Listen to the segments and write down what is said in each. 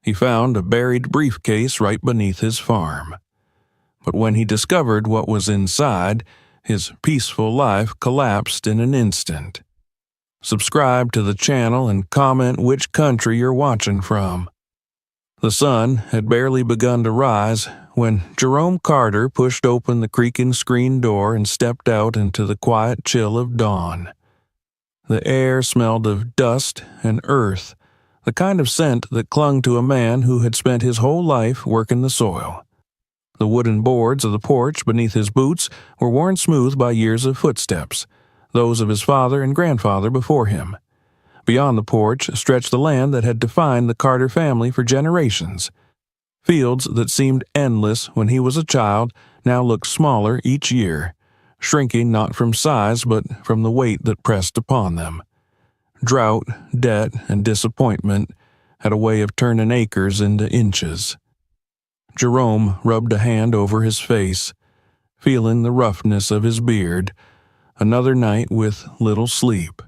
He found a buried briefcase right beneath his farm. But when he discovered what was inside, his peaceful life collapsed in an instant. Subscribe to the channel and comment which country you're watching from. The sun had barely begun to rise when Jerome Carter pushed open the creaking screen door and stepped out into the quiet chill of dawn. The air smelled of dust and earth, the kind of scent that clung to a man who had spent his whole life working the soil. The wooden boards of the porch beneath his boots were worn smooth by years of footsteps, those of his father and grandfather before him. Beyond the porch stretched the land that had defined the Carter family for generations. Fields that seemed endless when he was a child now looked smaller each year, shrinking not from size but from the weight that pressed upon them. Drought, debt, and disappointment had a way of turning acres into inches. Jerome rubbed a hand over his face, feeling the roughness of his beard. Another night with little sleep.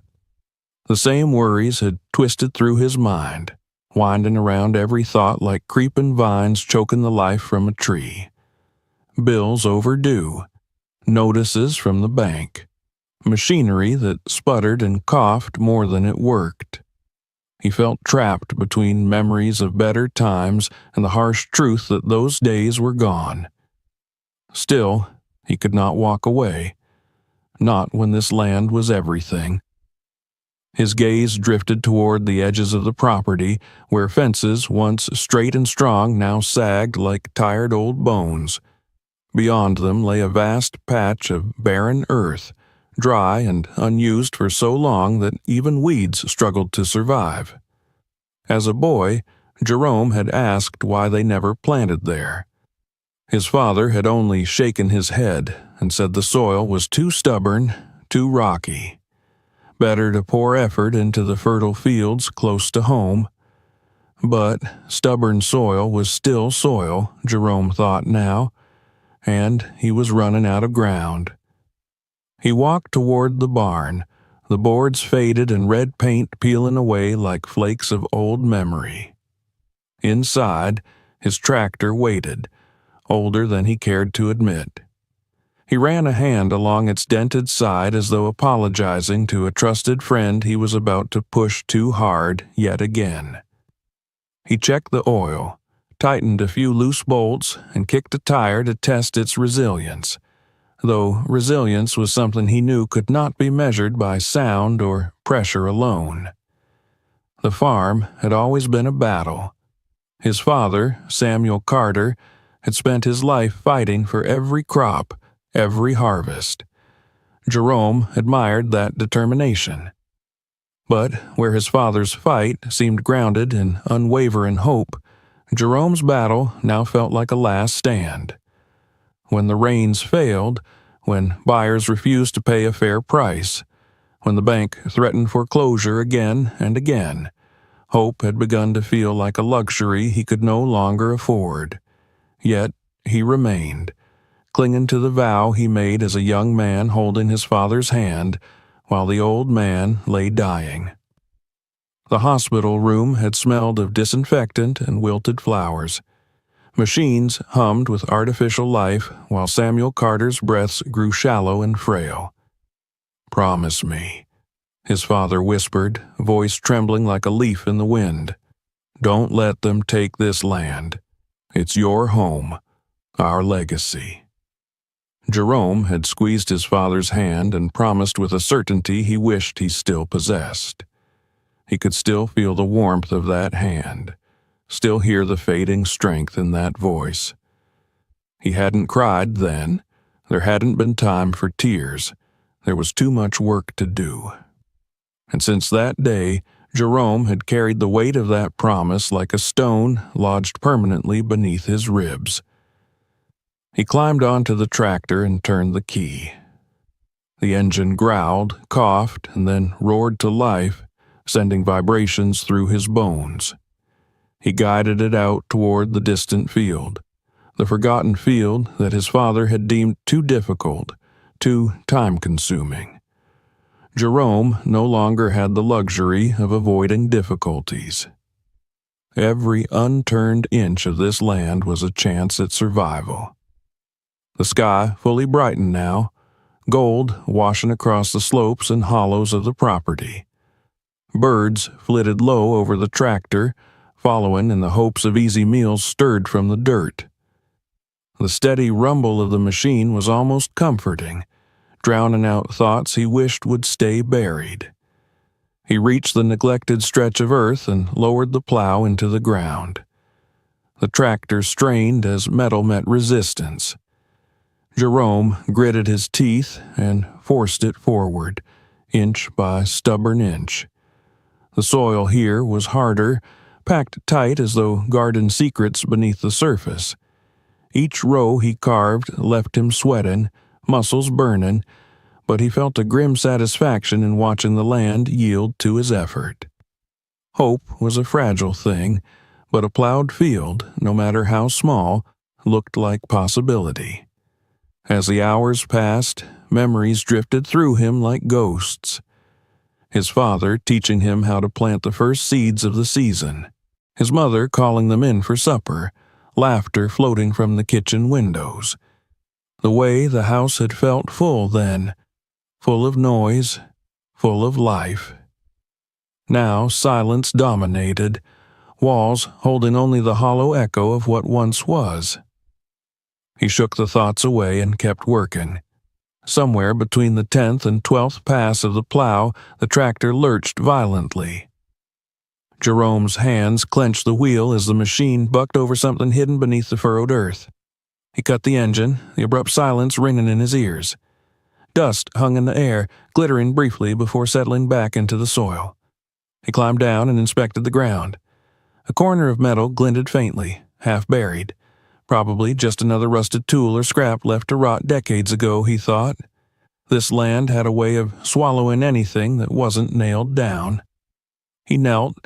The same worries had twisted through his mind, winding around every thought like creeping vines choking the life from a tree. Bills overdue, notices from the bank, machinery that sputtered and coughed more than it worked. He felt trapped between memories of better times and the harsh truth that those days were gone. Still, he could not walk away, not when this land was everything. His gaze drifted toward the edges of the property, where fences, once straight and strong, now sagged like tired old bones. Beyond them lay a vast patch of barren earth, dry and unused for so long that even weeds struggled to survive. As a boy, Jerome had asked why they never planted there. His father had only shaken his head and said the soil was too stubborn, too rocky. Better to pour effort into the fertile fields close to home. But stubborn soil was still soil, Jerome thought now, and he was running out of ground. He walked toward the barn, the boards faded and red paint peeling away like flakes of old memory. Inside, his tractor waited, older than he cared to admit. He ran a hand along its dented side as though apologizing to a trusted friend he was about to push too hard yet again. He checked the oil, tightened a few loose bolts, and kicked a tire to test its resilience, though resilience was something he knew could not be measured by sound or pressure alone. The farm had always been a battle. His father, Samuel Carter, had spent his life fighting for every crop, every harvest. Jerome admired that determination. But where his father's fight seemed grounded in unwavering hope, Jerome's battle now felt like a last stand. When the rains failed, when buyers refused to pay a fair price, when the bank threatened foreclosure again and again, hope had begun to feel like a luxury he could no longer afford. Yet he remained, clinging to the vow he made as a young man holding his father's hand while the old man lay dying. The hospital room had smelled of disinfectant and wilted flowers. Machines hummed with artificial life while Samuel Carter's breaths grew shallow and frail. "Promise me," his father whispered, voice trembling like a leaf in the wind. "Don't let them take this land. It's your home, our legacy." Jerome had squeezed his father's hand and promised with a certainty he wished he still possessed. He could still feel the warmth of that hand, still hear the fading strength in that voice. He hadn't cried then. There hadn't been time for tears. There was too much work to do. And since that day, Jerome had carried the weight of that promise like a stone lodged permanently beneath his ribs. He climbed onto the tractor and turned the key. The engine growled, coughed, and then roared to life, sending vibrations through his bones. He guided it out toward the distant field, the forgotten field that his father had deemed too difficult, too time-consuming. Jerome no longer had the luxury of avoiding difficulties. Every unturned inch of this land was a chance at survival. The sky fully brightened now, gold washing across the slopes and hollows of the property. Birds flitted low over the tractor, following in the hopes of easy meals stirred from the dirt. The steady rumble of the machine was almost comforting, drowning out thoughts he wished would stay buried. He reached the neglected stretch of earth and lowered the plow into the ground. The tractor strained as metal met resistance. Jerome gritted his teeth and forced it forward, inch by stubborn inch. The soil here was harder, packed tight as though guarding secrets beneath the surface. Each row he carved left him sweating, muscles burning, but he felt a grim satisfaction in watching the land yield to his effort. Hope was a fragile thing, but a plowed field, no matter how small, looked like possibility. As the hours passed, memories drifted through him like ghosts. His father teaching him how to plant the first seeds of the season, his mother calling them in for supper, laughter floating from the kitchen windows. The way the house had felt full then, full of noise, full of life. Now silence dominated, walls holding only the hollow echo of what once was. He shook the thoughts away and kept working. Somewhere between the 10th and 12th pass of the plow, the tractor lurched violently. Jerome's hands clenched the wheel as the machine bucked over something hidden beneath the furrowed earth. He cut the engine, the abrupt silence ringing in his ears. Dust hung in the air, glittering briefly before settling back into the soil. He climbed down and inspected the ground. A corner of metal glinted faintly, half buried. Probably just another rusted tool or scrap left to rot decades ago, he thought. This land had a way of swallowing anything that wasn't nailed down. He knelt,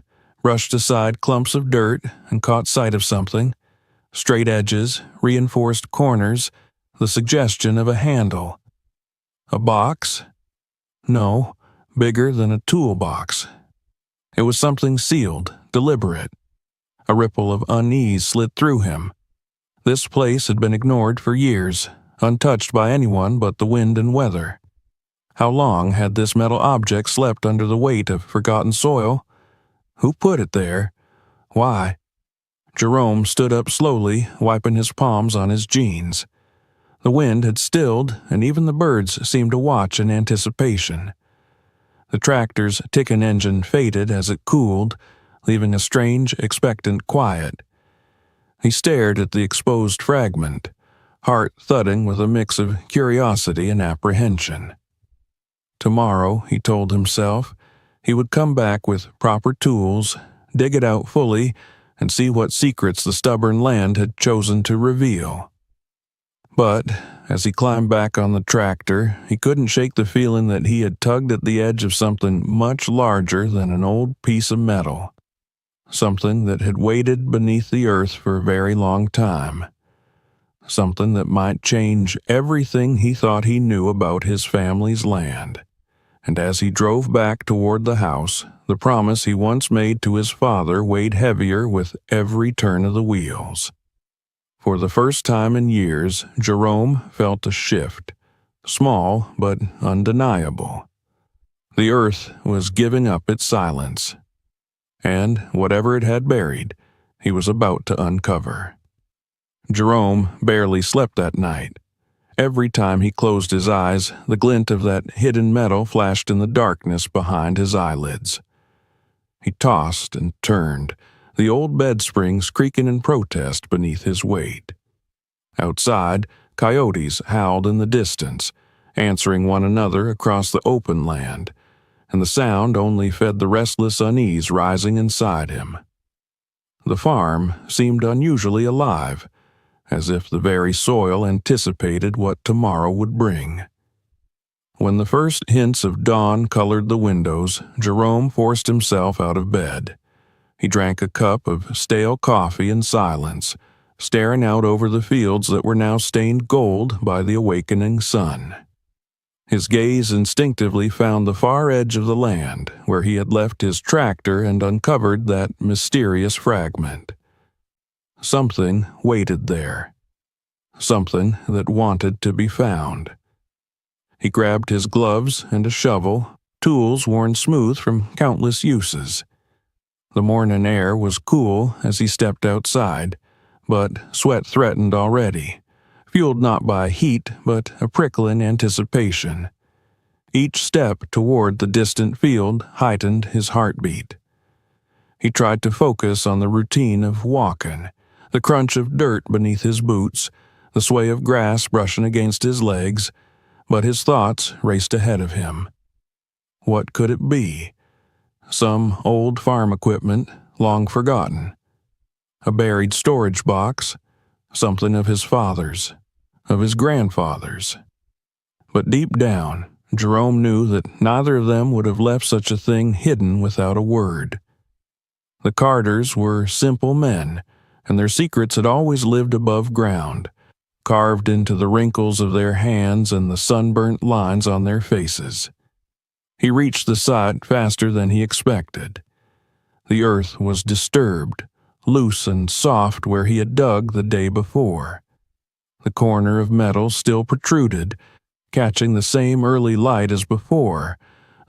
brushed aside clumps of dirt, and caught sight of something. Straight edges, reinforced corners, the suggestion of a handle. A box? No, bigger than a toolbox. It was something sealed, deliberate. A ripple of unease slid through him. This place had been ignored for years, untouched by anyone but the wind and weather. How long had this metal object slept under the weight of forgotten soil? Who put it there? Why? Jerome stood up slowly, wiping his palms on his jeans. The wind had stilled, and even the birds seemed to watch in anticipation. The tractor's ticking engine faded as it cooled, leaving a strange, expectant quiet. He stared at the exposed fragment, heart thudding with a mix of curiosity and apprehension. Tomorrow, he told himself, he would come back with proper tools, dig it out fully, and see what secrets the stubborn land had chosen to reveal. But, as he climbed back on the tractor, he couldn't shake the feeling that he had tugged at the edge of something much larger than an old piece of metal. Something that had waited beneath the earth for a very long time. Something that might change everything he thought he knew about his family's land. And as he drove back toward the house, the promise he once made to his father weighed heavier with every turn of the wheels. For the first time in years, Jerome felt a shift, small but undeniable. The earth was giving up its silence. And whatever it had buried, he was about to uncover. Jerome barely slept that night. Every time he closed his eyes, the glint of that hidden metal flashed in the darkness behind his eyelids. He tossed and turned, the old bed springs creaking in protest beneath his weight. Outside, coyotes howled in the distance, answering one another across the open land, and the sound only fed the restless unease rising inside him. The farm seemed unusually alive, as if the very soil anticipated what tomorrow would bring. When the first hints of dawn colored the windows, Jerome forced himself out of bed. He drank a cup of stale coffee in silence, staring out over the fields that were now stained gold by the awakening sun. His gaze instinctively found the far edge of the land where he had left his tractor and uncovered that mysterious fragment. Something waited there. Something that wanted to be found. He grabbed his gloves and a shovel, tools worn smooth from countless uses. The morning air was cool as he stepped outside, but sweat threatened already, fueled not by heat but a prickling anticipation. Each step toward the distant field heightened his heartbeat. He tried to focus on the routine of walking, the crunch of dirt beneath his boots, the sway of grass brushing against his legs, but his thoughts raced ahead of him. What could it be? Some old farm equipment, long forgotten. A buried storage box, something of his father's, of his grandfather's. But deep down, Jerome knew that neither of them would have left such a thing hidden without a word. The Carters were simple men, and their secrets had always lived above ground, carved into the wrinkles of their hands and the sunburnt lines on their faces. He reached the site faster than he expected. The earth was disturbed, loose and soft where he had dug the day before. The corner of metal still protruded, catching the same early light as before,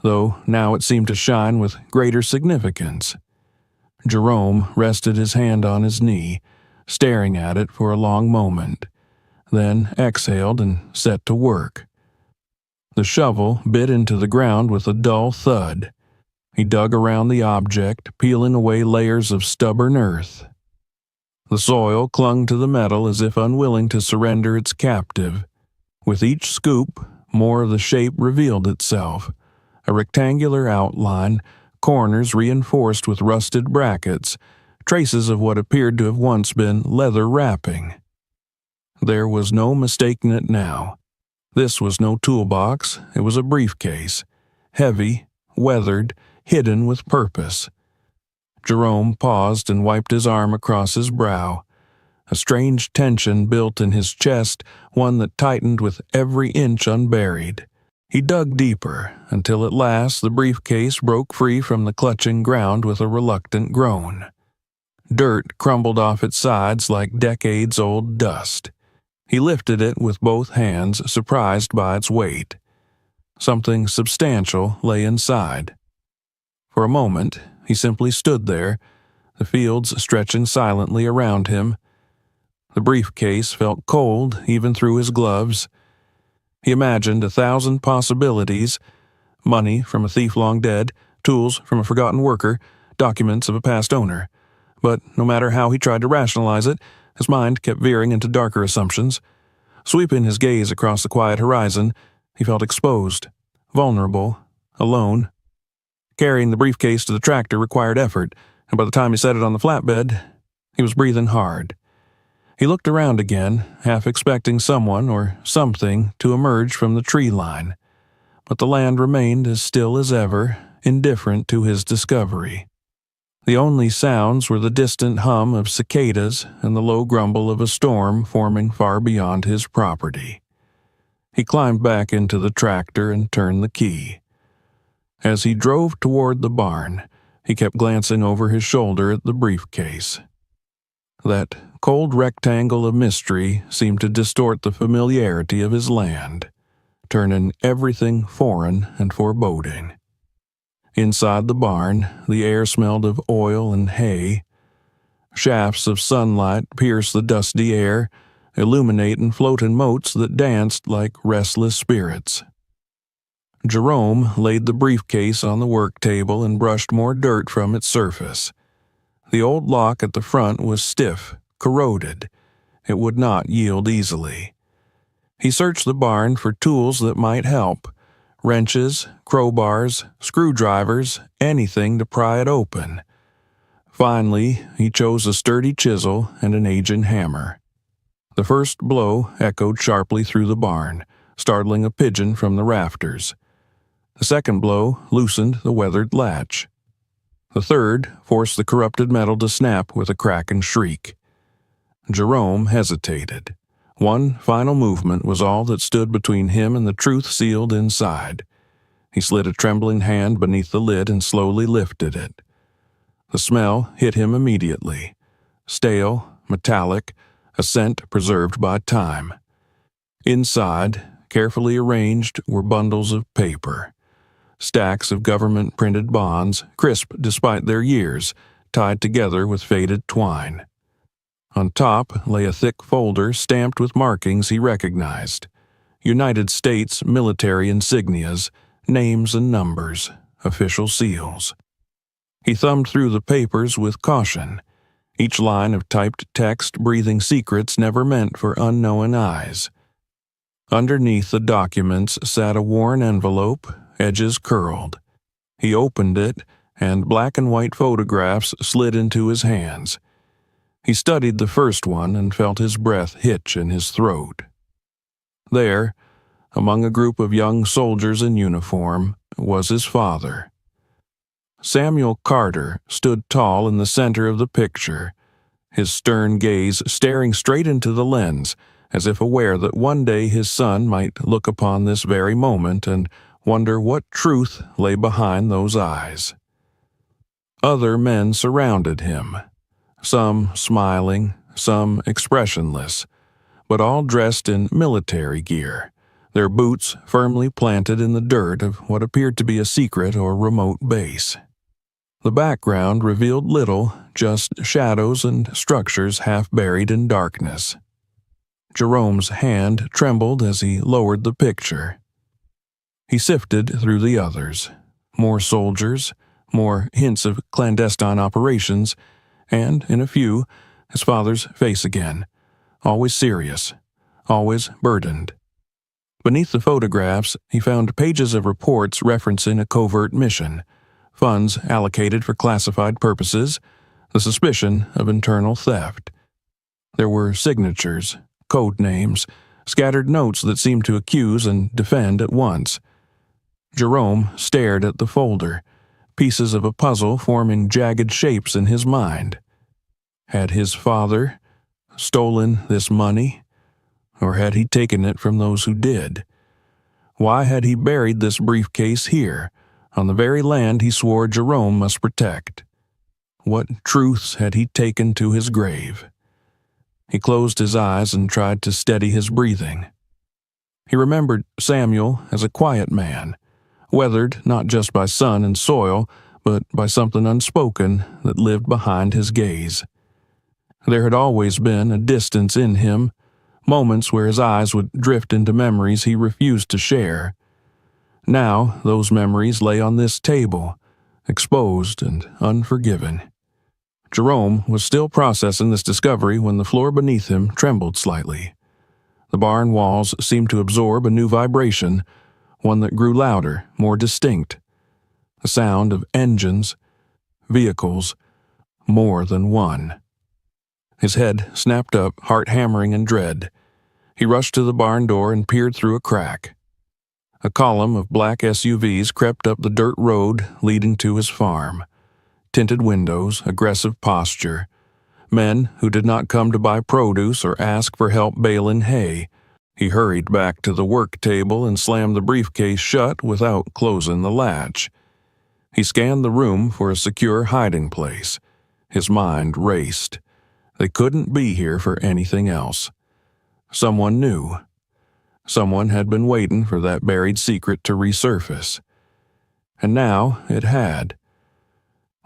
though now it seemed to shine with greater significance. Jerome rested his hand on his knee, staring at it for a long moment, then exhaled and set to work. The shovel bit into the ground with a dull thud. He dug around the object, peeling away layers of stubborn earth. The soil clung to the metal as if unwilling to surrender its captive. With each scoop, more of the shape revealed itself, a rectangular outline, corners reinforced with rusted brackets, traces of what appeared to have once been leather wrapping. There was no mistaking it now. This was no toolbox, it was a briefcase, heavy, weathered, hidden with purpose. Jerome paused and wiped his arm across his brow. A strange tension built in his chest, one that tightened with every inch unburied. He dug deeper, until at last the briefcase broke free from the clutching ground with a reluctant groan. Dirt crumbled off its sides like decades-old dust. He lifted it with both hands, surprised by its weight. Something substantial lay inside. For a moment, he simply stood there, the fields stretching silently around him. The briefcase felt cold even through his gloves. He imagined 1,000 possibilities: money from a thief long dead, tools from a forgotten worker, documents of a past owner. But no matter how he tried to rationalize it, his mind kept veering into darker assumptions. Sweeping his gaze across the quiet horizon, he felt exposed, vulnerable, alone. Carrying the briefcase to the tractor required effort, and by the time he set it on the flatbed, he was breathing hard. He looked around again, half expecting someone or something to emerge from the tree line, but the land remained as still as ever, indifferent to his discovery. The only sounds were the distant hum of cicadas and the low grumble of a storm forming far beyond his property. He climbed back into the tractor and turned the key. As he drove toward the barn, he kept glancing over his shoulder at the briefcase. That cold rectangle of mystery seemed to distort the familiarity of his land, turning everything foreign and foreboding. Inside the barn, the air smelled of oil and hay. Shafts of sunlight pierced the dusty air, illuminating floating motes that danced like restless spirits. Jerome laid the briefcase on the work table and brushed more dirt from its surface. The old lock at the front was stiff, corroded. It would not yield easily. He searched the barn for tools that might help: wrenches, crowbars, screwdrivers, anything to pry it open. Finally, he chose a sturdy chisel and an aging hammer. The first blow echoed sharply through the barn, startling a pigeon from the rafters. The second blow loosened the weathered latch. The third forced the corrupted metal to snap with a crack and shriek. Jerome hesitated, One final movement was all that stood between him and the truth sealed inside. He slid a trembling hand beneath the lid and slowly lifted it. The smell hit him immediately. Stale, metallic, a scent preserved by time. Inside, carefully arranged, were bundles of paper. Stacks of government-printed bonds, crisp despite their years, tied together with faded twine. On top lay a thick folder stamped with markings he recognized. United States military insignias, names and numbers, official seals. He thumbed through the papers with caution, each line of typed text breathing secrets never meant for unknowing eyes. Underneath the documents sat a worn envelope, edges curled. He opened it, and black and white photographs slid into his hands. He studied the first one and felt his breath hitch in his throat. There, among a group of young soldiers in uniform, was his father. Samuel Carter stood tall in the center of the picture, his stern gaze staring straight into the lens, as if aware that one day his son might look upon this very moment and wonder what truth lay behind those eyes. Other men surrounded him, some smiling, some expressionless, but all dressed in military gear, their boots firmly planted in the dirt of what appeared to be a secret or remote base. The background revealed little, just shadows and structures half buried in darkness. Jerome's hand trembled as he lowered the picture. He sifted through the others. More soldiers, more hints of clandestine operations, and, in a few, his father's face again, always serious, always burdened. Beneath the photographs, he found pages of reports referencing a covert mission, funds allocated for classified purposes, the suspicion of internal theft. There were signatures, code names, scattered notes that seemed to accuse and defend at once. Jerome stared at the folder, pieces of a puzzle forming jagged shapes in his mind. Had his father stolen this money, or had he taken it from those who did? Why had he buried this briefcase here, on the very land he swore Jerome must protect? What truths had he taken to his grave? He closed his eyes and tried to steady his breathing. He remembered Samuel as a quiet man, weathered not just by sun and soil, but by something unspoken that lived behind his gaze. There had always been a distance in him, moments where his eyes would drift into memories he refused to share. Now those memories lay on this table, exposed and unforgiven. Jerome was still processing this discovery when the floor beneath him trembled slightly. The barn walls seemed to absorb a new vibration, one that grew louder, more distinct. The sound of engines, vehicles, more than one. His head snapped up, heart hammering in dread. He rushed to the barn door and peered through a crack. A column of black SUVs crept up the dirt road leading to his farm. Tinted windows, aggressive posture. Men who did not come to buy produce or ask for help baling hay. He hurried back to the work table and slammed the briefcase shut without closing the latch. He scanned the room for a secure hiding place. His mind raced. They couldn't be here for anything else. Someone knew. Someone had been waiting for that buried secret to resurface. And now it had.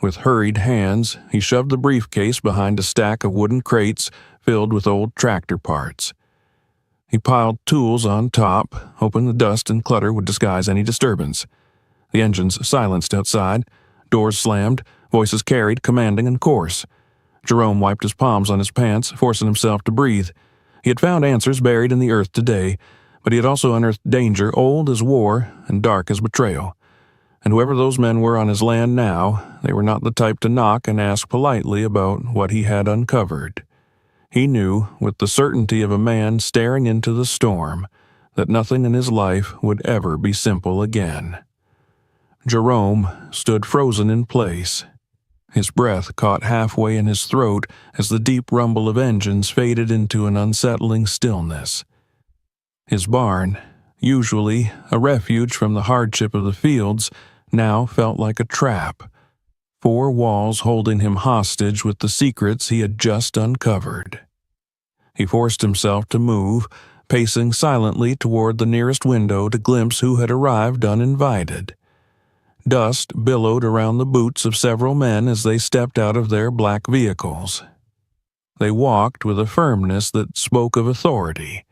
With hurried hands, he shoved the briefcase behind a stack of wooden crates filled with old tractor parts. He piled tools on top, hoping the dust and clutter would disguise any disturbance. The engines silenced outside, doors slammed, voices carried, commanding and coarse. Jerome wiped his palms on his pants, forcing himself to breathe. He had found answers buried in the earth today, but he had also unearthed danger old as war and dark as betrayal. And whoever those men were on his land now, they were not the type to knock and ask politely about what he had uncovered. He knew, with the certainty of a man staring into the storm, that nothing in his life would ever be simple again. Jerome stood frozen in place. His breath caught halfway in his throat as the deep rumble of engines faded into an unsettling stillness. His barn, usually a refuge from the hardship of the fields, now felt like a trap, 4 walls holding him hostage with the secrets he had just uncovered. He forced himself to move, pacing silently toward the nearest window to glimpse who had arrived uninvited. Dust billowed around the boots of several men as they stepped out of their black vehicles. They walked with a firmness that spoke of authority,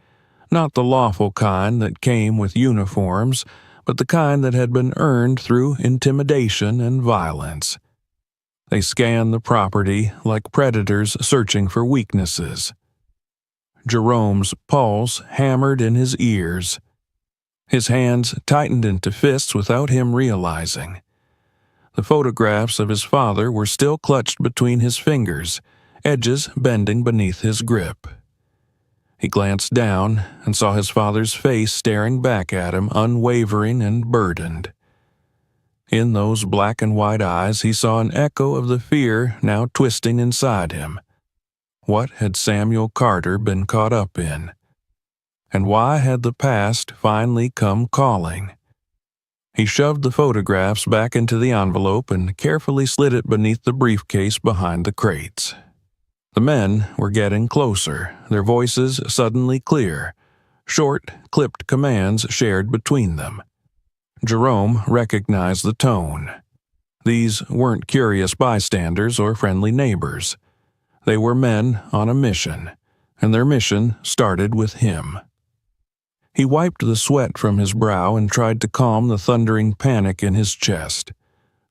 not the lawful kind that came with uniforms, but the kind that had been earned through intimidation and violence. They scanned the property like predators searching for weaknesses. Jerome's pulse hammered in his ears. His hands tightened into fists without him realizing. The photographs of his father were still clutched between his fingers, edges bending beneath his grip. He glanced down and saw his father's face staring back at him, unwavering and burdened. In those black and white eyes he saw an echo of the fear now twisting inside him. What had Samuel Carter been caught up in? And why had the past finally come calling? He shoved the photographs back into the envelope and carefully slid it beneath the briefcase behind the crates. The men were getting closer, their voices suddenly clear, short, clipped commands shared between them. Jerome recognized the tone. These weren't curious bystanders or friendly neighbors. They were men on a mission, and their mission started with him. He wiped the sweat from his brow and tried to calm the thundering panic in his chest.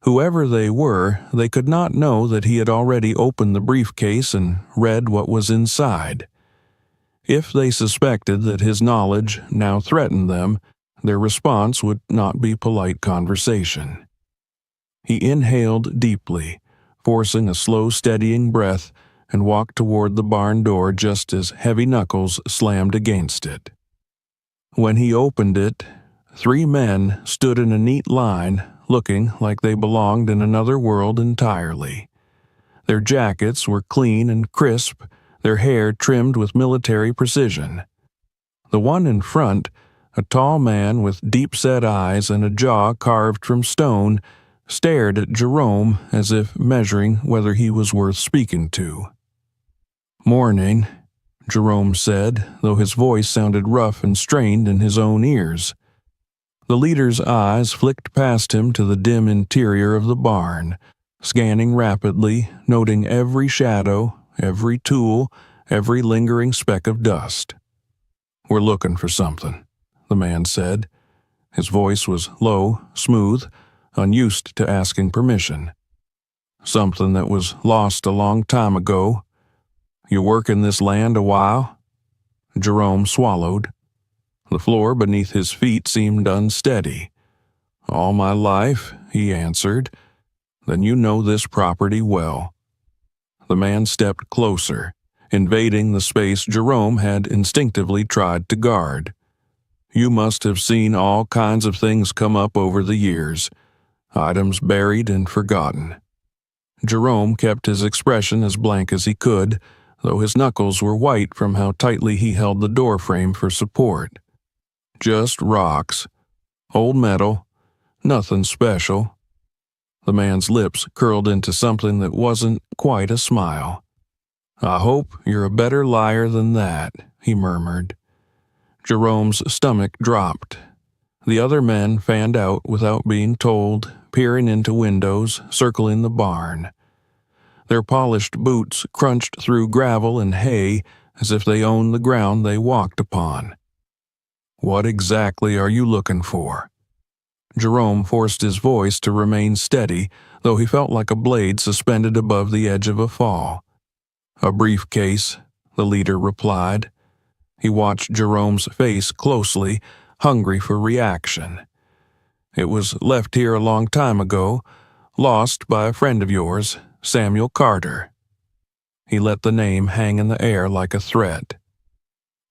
Whoever they were, they could not know that he had already opened the briefcase and read what was inside. If they suspected that his knowledge now threatened them, their response would not be polite conversation. He inhaled deeply, forcing a slow, steadying breath, and walked toward the barn door just as heavy knuckles slammed against it. When he opened it, 3 men stood in a neat line, looking like they belonged in another world entirely. Their jackets were clean and crisp, their hair trimmed with military precision. The one in front, a tall man with deep-set eyes and a jaw carved from stone, stared at Jerome as if measuring whether he was worth speaking to. "Morning," Jerome said, though his voice sounded rough and strained in his own ears. The leader's eyes flicked past him to the dim interior of the barn, scanning rapidly, noting every shadow, every tool, every lingering speck of dust. "We're looking for something," the man said. His voice was low, smooth, unused to asking permission. "Something that was lost a long time ago. You work in this land a while?" Jerome swallowed. The floor beneath his feet seemed unsteady. "All my life," he answered. "Then you know this property well." The man stepped closer, invading the space Jerome had instinctively tried to guard. "You must have seen all kinds of things come up over the years, items buried and forgotten." Jerome kept his expression as blank as he could, though his knuckles were white from how tightly he held the doorframe for support. "Just rocks. Old metal. Nothing special." The man's lips curled into something that wasn't quite a smile. "I hope you're a better liar than that," he murmured. Jerome's stomach dropped. The other men fanned out without being told, peering into windows, circling the barn. Their polished boots crunched through gravel and hay as if they owned the ground they walked upon. "What exactly are you looking for?" Jerome forced his voice to remain steady, though he felt like a blade suspended above the edge of a fall. "A briefcase," the leader replied. He watched Jerome's face closely, hungry for reaction. "It was left here a long time ago, lost by a friend of yours, Samuel Carter." He let the name hang in the air like a threat.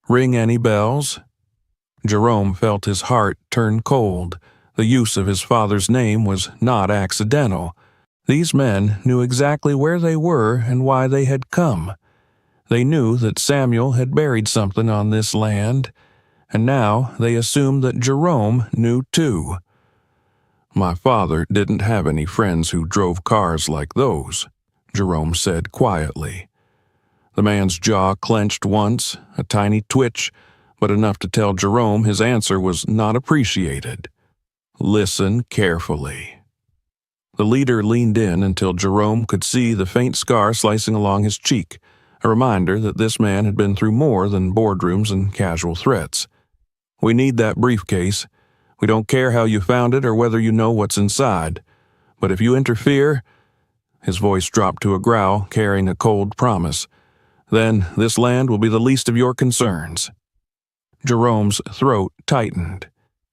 "Ring any bells?" Jerome felt his heart turn cold. The use of his father's name was not accidental. These men knew exactly where they were and why they had come. They knew that Samuel had buried something on this land, and now they assumed that Jerome knew too. "My father didn't have any friends who drove cars like those," Jerome said quietly. The man's jaw clenched once, a tiny twitch, but enough to tell Jerome his answer was not appreciated. "Listen carefully." The leader leaned in until Jerome could see the faint scar slicing along his cheek, a reminder that this man had been through more than boardrooms and casual threats. "We need that briefcase. We don't care how you found it or whether you know what's inside. But if you interfere," his voice dropped to a growl carrying a cold promise, "then this land will be the least of your concerns." Jerome's throat tightened.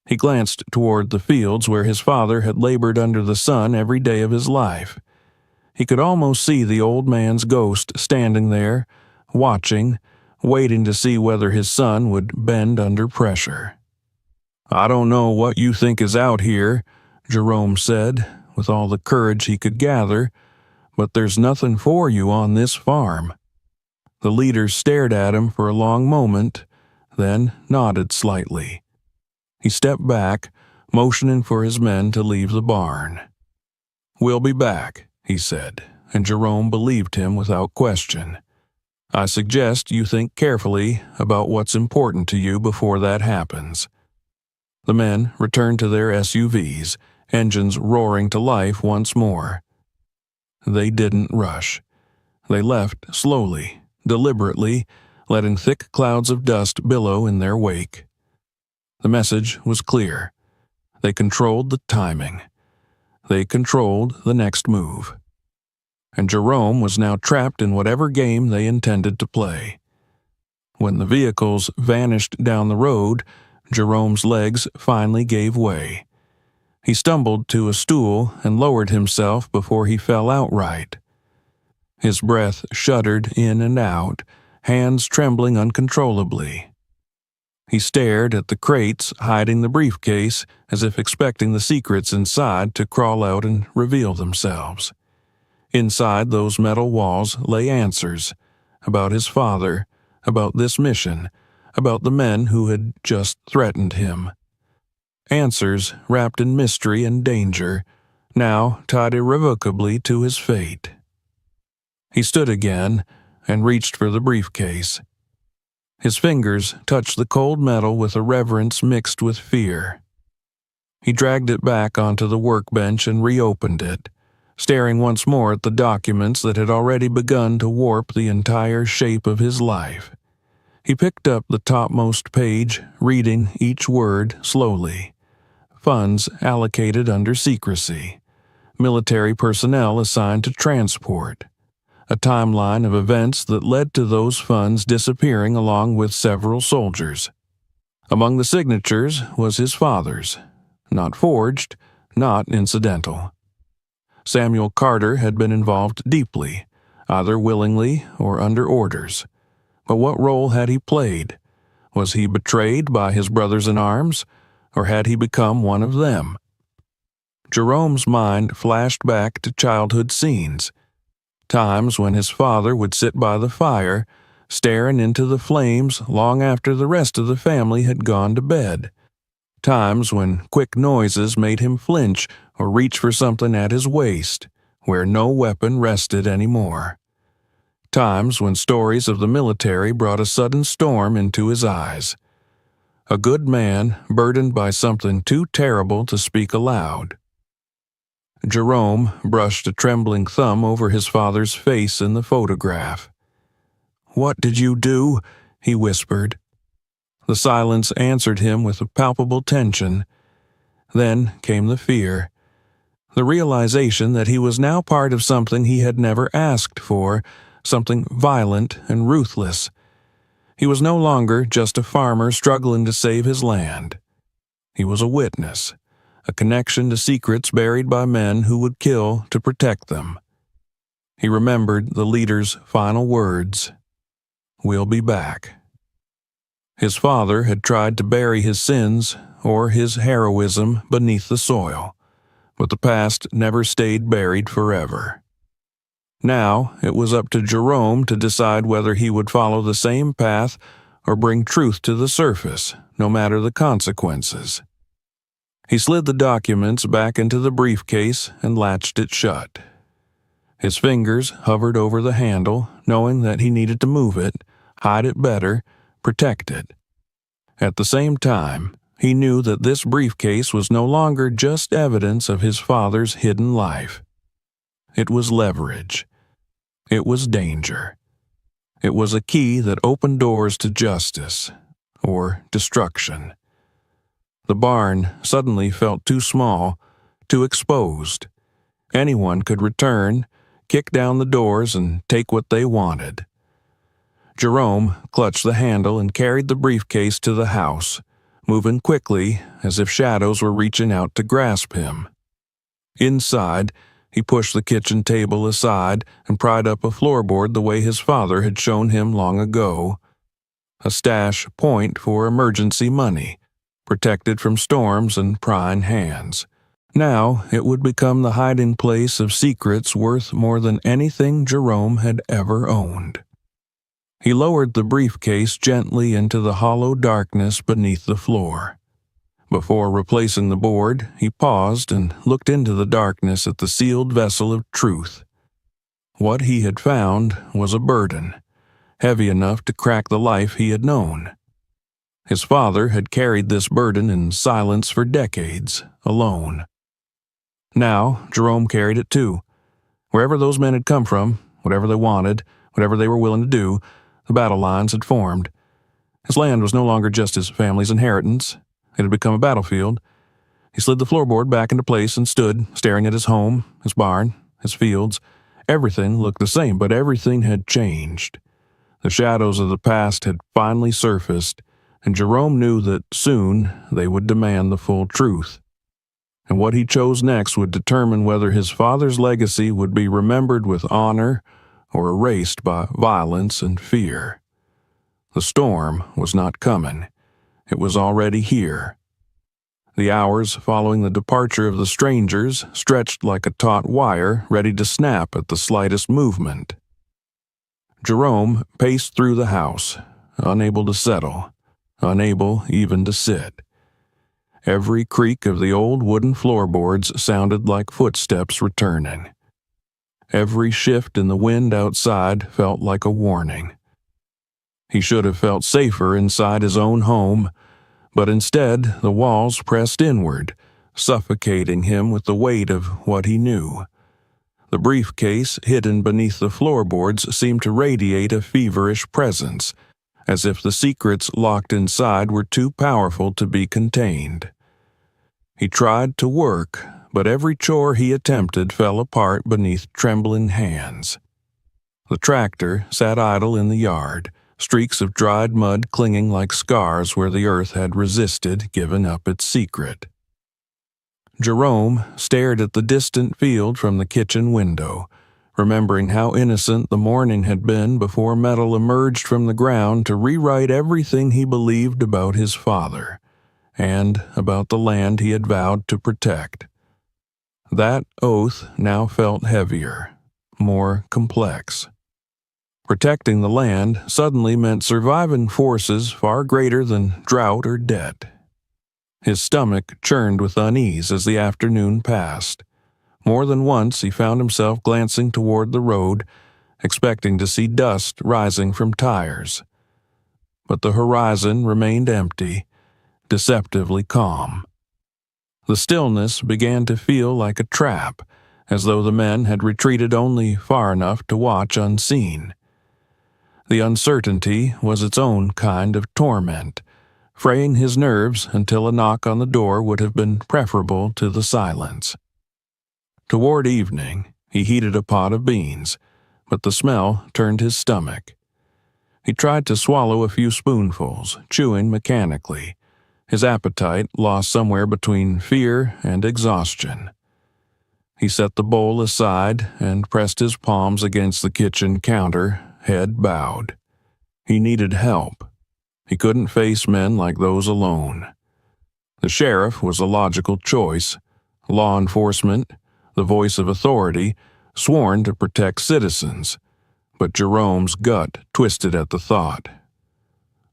He glanced toward the fields where his father had labored under the sun every day of his life. He could almost see the old man's ghost standing there, watching, waiting to see whether his son would bend under pressure. "I don't know what you think is out here," Jerome said, with all the courage he could gather, "but there's nothing for you on this farm." The leader stared at him for a long moment, then nodded slightly. He stepped back, motioning for his men to leave the barn. "We'll be back," he said, and Jerome believed him without question. "I suggest you think carefully about what's important to you before that happens." The men returned to their SUVs, engines roaring to life once more. They didn't rush. They left slowly, deliberately, letting thick clouds of dust billow in their wake. The message was clear. They controlled the timing. They controlled the next move. And Jerome was now trapped in whatever game they intended to play. When the vehicles vanished down the road, Jerome's legs finally gave way. He stumbled to a stool and lowered himself before he fell outright. His breath shuddered in and out, hands trembling uncontrollably. He stared at the crates hiding the briefcase as if expecting the secrets inside to crawl out and reveal themselves. Inside those metal walls lay answers about his father, about this mission, about the men who had just threatened him. Answers wrapped in mystery and danger, now tied irrevocably to his fate. He stood again and reached for the briefcase. His fingers touched the cold metal with a reverence mixed with fear. He dragged it back onto the workbench and reopened it, staring once more at the documents that had already begun to warp the entire shape of his life. He picked up the topmost page, reading each word slowly. Funds allocated under secrecy. Military personnel assigned to transport. A timeline of events that led to those funds disappearing along with several soldiers. Among the signatures was his father's. Not forged, not incidental. Samuel Carter had been involved deeply, either willingly or under orders. But what role had he played? Was he betrayed by his brothers-in-arms, or had he become one of them? Jerome's mind flashed back to childhood scenes, times when his father would sit by the fire, staring into the flames long after the rest of the family had gone to bed. Times when quick noises made him flinch or reach for something at his waist, where no weapon rested anymore. Times when stories of the military brought a sudden storm into his eyes. A good man burdened by something too terrible to speak aloud. Jerome brushed a trembling thumb over his father's face in the photograph. "What did you do?" he whispered. The silence answered him with a palpable tension. Then came the fear. The realization that he was now part of something he had never asked for, something violent and ruthless. He was no longer just a farmer struggling to save his land. He was a witness, a connection to secrets buried by men who would kill to protect them. He remembered the leader's final words, "We'll be back." His father had tried to bury his sins or his heroism beneath the soil, but the past never stayed buried forever. Now it was up to Jerome to decide whether he would follow the same path or bring truth to the surface, no matter the consequences. He slid the documents back into the briefcase and latched it shut. His fingers hovered over the handle, knowing that he needed to move it, hide it better, protect it. At the same time, he knew that this briefcase was no longer just evidence of his father's hidden life. It was leverage. It was danger. It was a key that opened doors to justice, or destruction. The barn suddenly felt too small, too exposed. Anyone could return, kick down the doors, and take what they wanted. Jerome clutched the handle and carried the briefcase to the house, moving quickly as if shadows were reaching out to grasp him. Inside, he pushed the kitchen table aside and pried up a floorboard the way his father had shown him long ago. A stash point for emergency money, protected from storms and prying hands. Now it would become the hiding place of secrets worth more than anything Jerome had ever owned. He lowered the briefcase gently into the hollow darkness beneath the floor. Before replacing the board, he paused and looked into the darkness at the sealed vessel of truth. What he had found was a burden, heavy enough to crack the life he had known. His father had carried this burden in silence for decades, alone. Now, Jerome carried it too. Wherever those men had come from, whatever they wanted, whatever they were willing to do, the battle lines had formed. His land was no longer just his family's inheritance. It had become a battlefield. He slid the floorboard back into place and stood, staring at his home, his barn, his fields. Everything looked the same, but everything had changed. The shadows of the past had finally surfaced, and Jerome knew that soon they would demand the full truth. And what he chose next would determine whether his father's legacy would be remembered with honor or erased by violence and fear. The storm was not coming. It was already here. The hours following the departure of the strangers stretched like a taut wire ready to snap at the slightest movement. Jerome paced through the house, unable to settle, unable even to sit. Every creak of the old wooden floorboards sounded like footsteps returning. Every shift in the wind outside felt like a warning. He should have felt safer inside his own home, but instead the walls pressed inward, suffocating him with the weight of what he knew. The briefcase hidden beneath the floorboards seemed to radiate a feverish presence, as if the secrets locked inside were too powerful to be contained. He tried to work, but every chore he attempted fell apart beneath trembling hands. The tractor sat idle in the yard, streaks of dried mud clinging like scars where the earth had resisted giving up its secret. Jerome stared at the distant field from the kitchen window, remembering how innocent the morning had been before metal emerged from the ground to rewrite everything he believed about his father, and about the land he had vowed to protect. That oath now felt heavier, more complex. Protecting the land suddenly meant surviving forces far greater than drought or debt. His stomach churned with unease as the afternoon passed. More than once he found himself glancing toward the road, expecting to see dust rising from tires. But the horizon remained empty, deceptively calm. The stillness began to feel like a trap, as though the men had retreated only far enough to watch unseen. The uncertainty was its own kind of torment, fraying his nerves until a knock on the door would have been preferable to the silence. Toward evening, he heated a pot of beans, but the smell turned his stomach. He tried to swallow a few spoonfuls, chewing mechanically, his appetite lost somewhere between fear and exhaustion. He set the bowl aside and pressed his palms against the kitchen counter, head bowed. He needed help. He couldn't face men like those alone. The sheriff was a logical choice, Law enforcement, the voice of authority, sworn to protect citizens, but Jerome's gut twisted at the thought.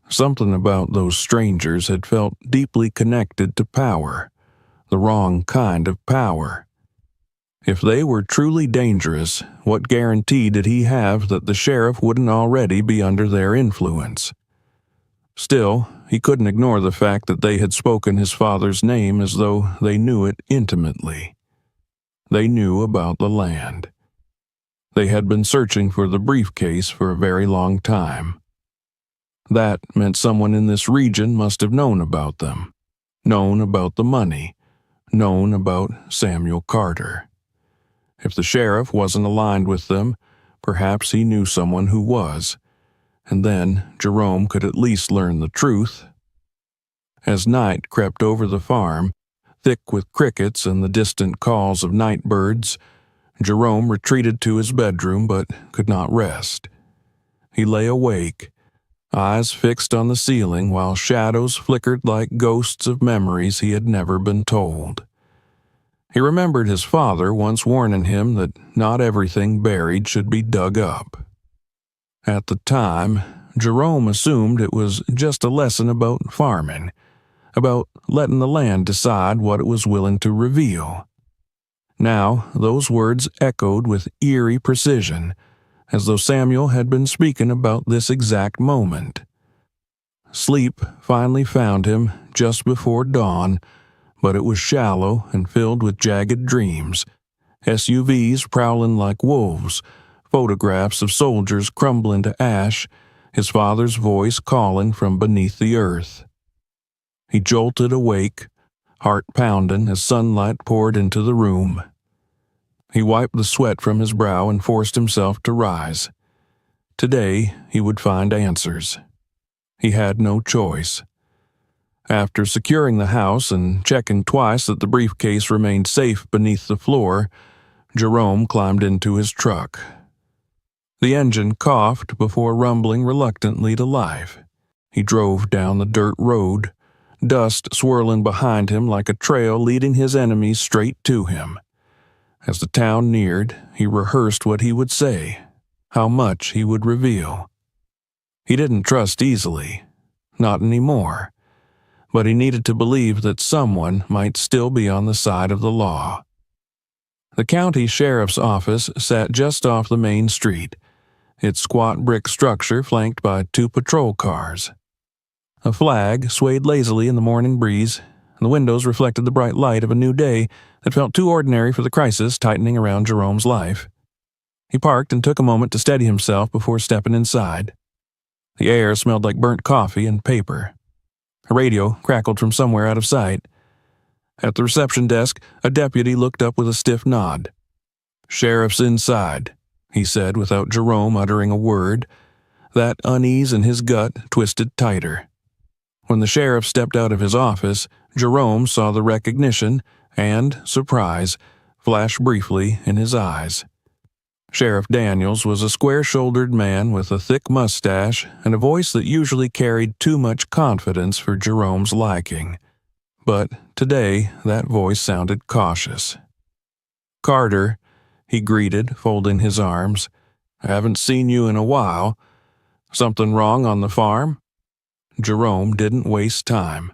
Something about those strangers had felt deeply connected to power, the wrong kind of power. If they were truly dangerous, what guarantee did he have that the sheriff wouldn't already be under their influence? Still, he couldn't ignore the fact that they had spoken his father's name as though they knew it intimately. They knew about the land. They had been searching for the briefcase for a very long time. That meant someone in this region must have known about them, known about the money, known about Samuel Carter. If the sheriff wasn't aligned with them, perhaps he knew someone who was, and then Jerome could at least learn the truth. As night crept over the farm, thick with crickets and the distant calls of night birds, Jerome retreated to his bedroom but could not rest. He lay awake, eyes fixed on the ceiling while shadows flickered like ghosts of memories he had never been told. He remembered his father once warning him that not everything buried should be dug up. At the time, Jerome assumed it was just a lesson about farming, about letting the land decide what it was willing to reveal. Now, those words echoed with eerie precision, as though Samuel had been speaking about this exact moment. Sleep finally found him just before dawn, but it was shallow and filled with jagged dreams, SUVs prowling like wolves, photographs of soldiers crumbling to ash, his father's voice calling from beneath the earth. He jolted awake, heart pounding as sunlight poured into the room. He wiped the sweat from his brow and forced himself to rise. Today he would find answers. He had no choice. After securing the house and checking twice that the briefcase remained safe beneath the floor, Jerome climbed into his truck. The engine coughed before rumbling reluctantly to life. He drove down the dirt road, dust swirling behind him like a trail leading his enemies straight to him. As the town neared, he rehearsed what he would say, how much he would reveal. He didn't trust easily, not anymore, but he needed to believe that someone might still be on the side of the law. The county sheriff's office sat just off the main street, its squat brick structure flanked by 2 patrol cars. A flag swayed lazily in the morning breeze, and the windows reflected the bright light of a new day that felt too ordinary for the crisis tightening around Jerome's life. He parked and took a moment to steady himself before stepping inside. The air smelled like burnt coffee and paper. A radio crackled from somewhere out of sight. At the reception desk, a deputy looked up with a stiff nod. "Sheriff's inside," he said without Jerome uttering a word. That unease in his gut twisted tighter. When the sheriff stepped out of his office, Jerome saw the recognition and surprise flash briefly in his eyes. Sheriff Daniels was a square-shouldered man with a thick mustache and a voice that usually carried too much confidence for Jerome's liking. But today, that voice sounded cautious. "Carter," he greeted, folding his arms. "I haven't seen you in a while. Something wrong on the farm?" Jerome didn't waste time.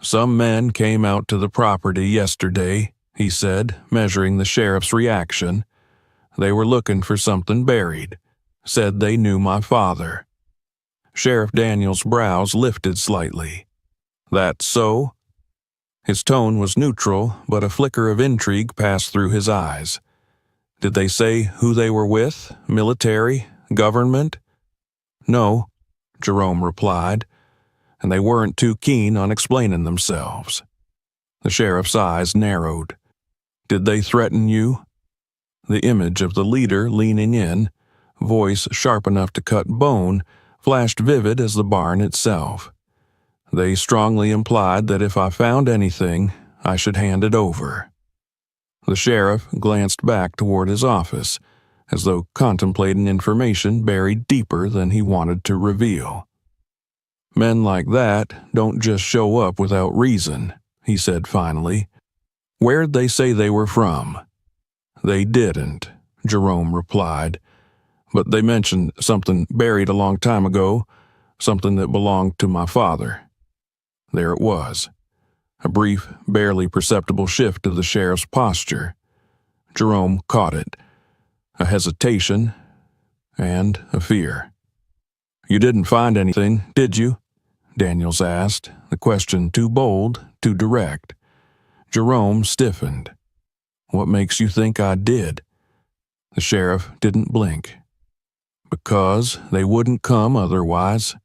"Some men came out to the property yesterday," he said, measuring the sheriff's reaction. "They were looking for something buried. Said they knew my father." Sheriff Daniels' brows lifted slightly. "That so?" His tone was neutral, but a flicker of intrigue passed through his eyes. "Did they say who they were with? Military? Government?" "No," Jerome replied, and they weren't too keen on explaining themselves. The sheriff's eyes narrowed. "Did they threaten you?" The image of the leader leaning in, voice sharp enough to cut bone, flashed vivid as the barn itself. "They strongly implied that if I found anything, I should hand it over." The sheriff glanced back toward his office, as though contemplating information buried deeper than he wanted to reveal. "Men like that don't just show up without reason," he said finally. Where'd they say they were from?" "They didn't," Jerome replied, "but they mentioned something buried a long time ago, something that belonged to my father." There it was, a brief, barely perceptible shift of the sheriff's posture. Jerome caught it, a hesitation and a fear. "You didn't find anything, did you?" Daniels asked, the question too bold, too direct. Jerome stiffened. "What makes you think I did?" The sheriff didn't blink. "Because they wouldn't come otherwise."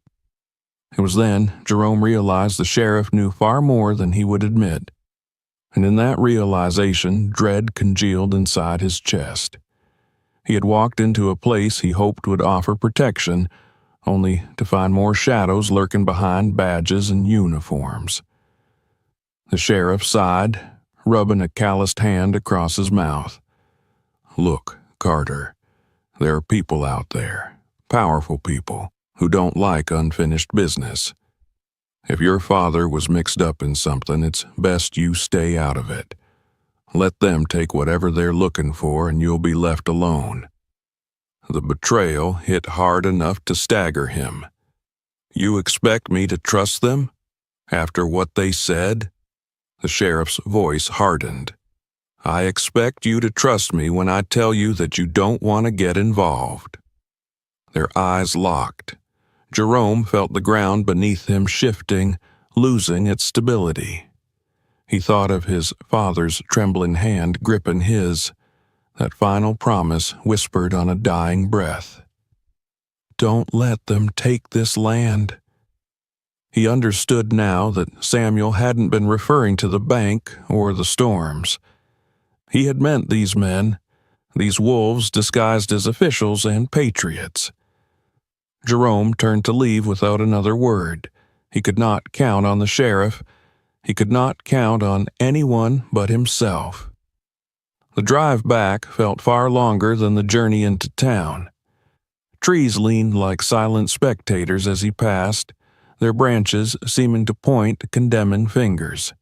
It was then Jerome realized the sheriff knew far more than he would admit, and in that realization dread congealed inside his chest. He had walked into a place he hoped would offer protection, only to find more shadows lurking behind badges and uniforms. The sheriff sighed, rubbing a calloused hand across his mouth. "Look, Carter, there are people out there, powerful people, who don't like unfinished business. If your father was mixed up in something, it's best you stay out of it. Let them take whatever they're looking for and you'll be left alone." The betrayal hit hard enough to stagger him. "You expect me to trust them? After what they said?" The sheriff's voice hardened. "I expect you to trust me when I tell you that you don't want to get involved." Their eyes locked. Jerome felt the ground beneath him shifting, losing its stability. He thought of his father's trembling hand gripping his, that final promise whispered on a dying breath. "Don't let them take this land." He understood now that Samuel hadn't been referring to the bank or the storms. He had meant these men, these wolves disguised as officials and patriots. Jerome turned to leave without another word. He could not count on the sheriff. He could not count on anyone but himself. The drive back felt far longer than the journey into town. Trees leaned like silent spectators as he passed, their branches seeming to point condemning fingers.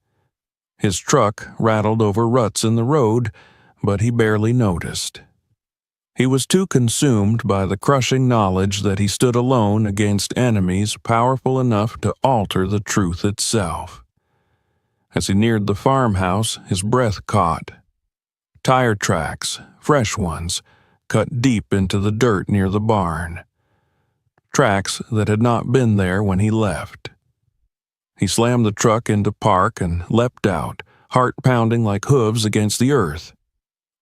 His truck rattled over ruts in the road, but he barely noticed. He was too consumed by the crushing knowledge that he stood alone against enemies powerful enough to alter the truth itself. As he neared the farmhouse, his breath caught. Tire tracks, fresh ones, cut deep into the dirt near the barn. Tracks that had not been there when he left. He slammed the truck into park and leapt out, heart pounding like hooves against the earth.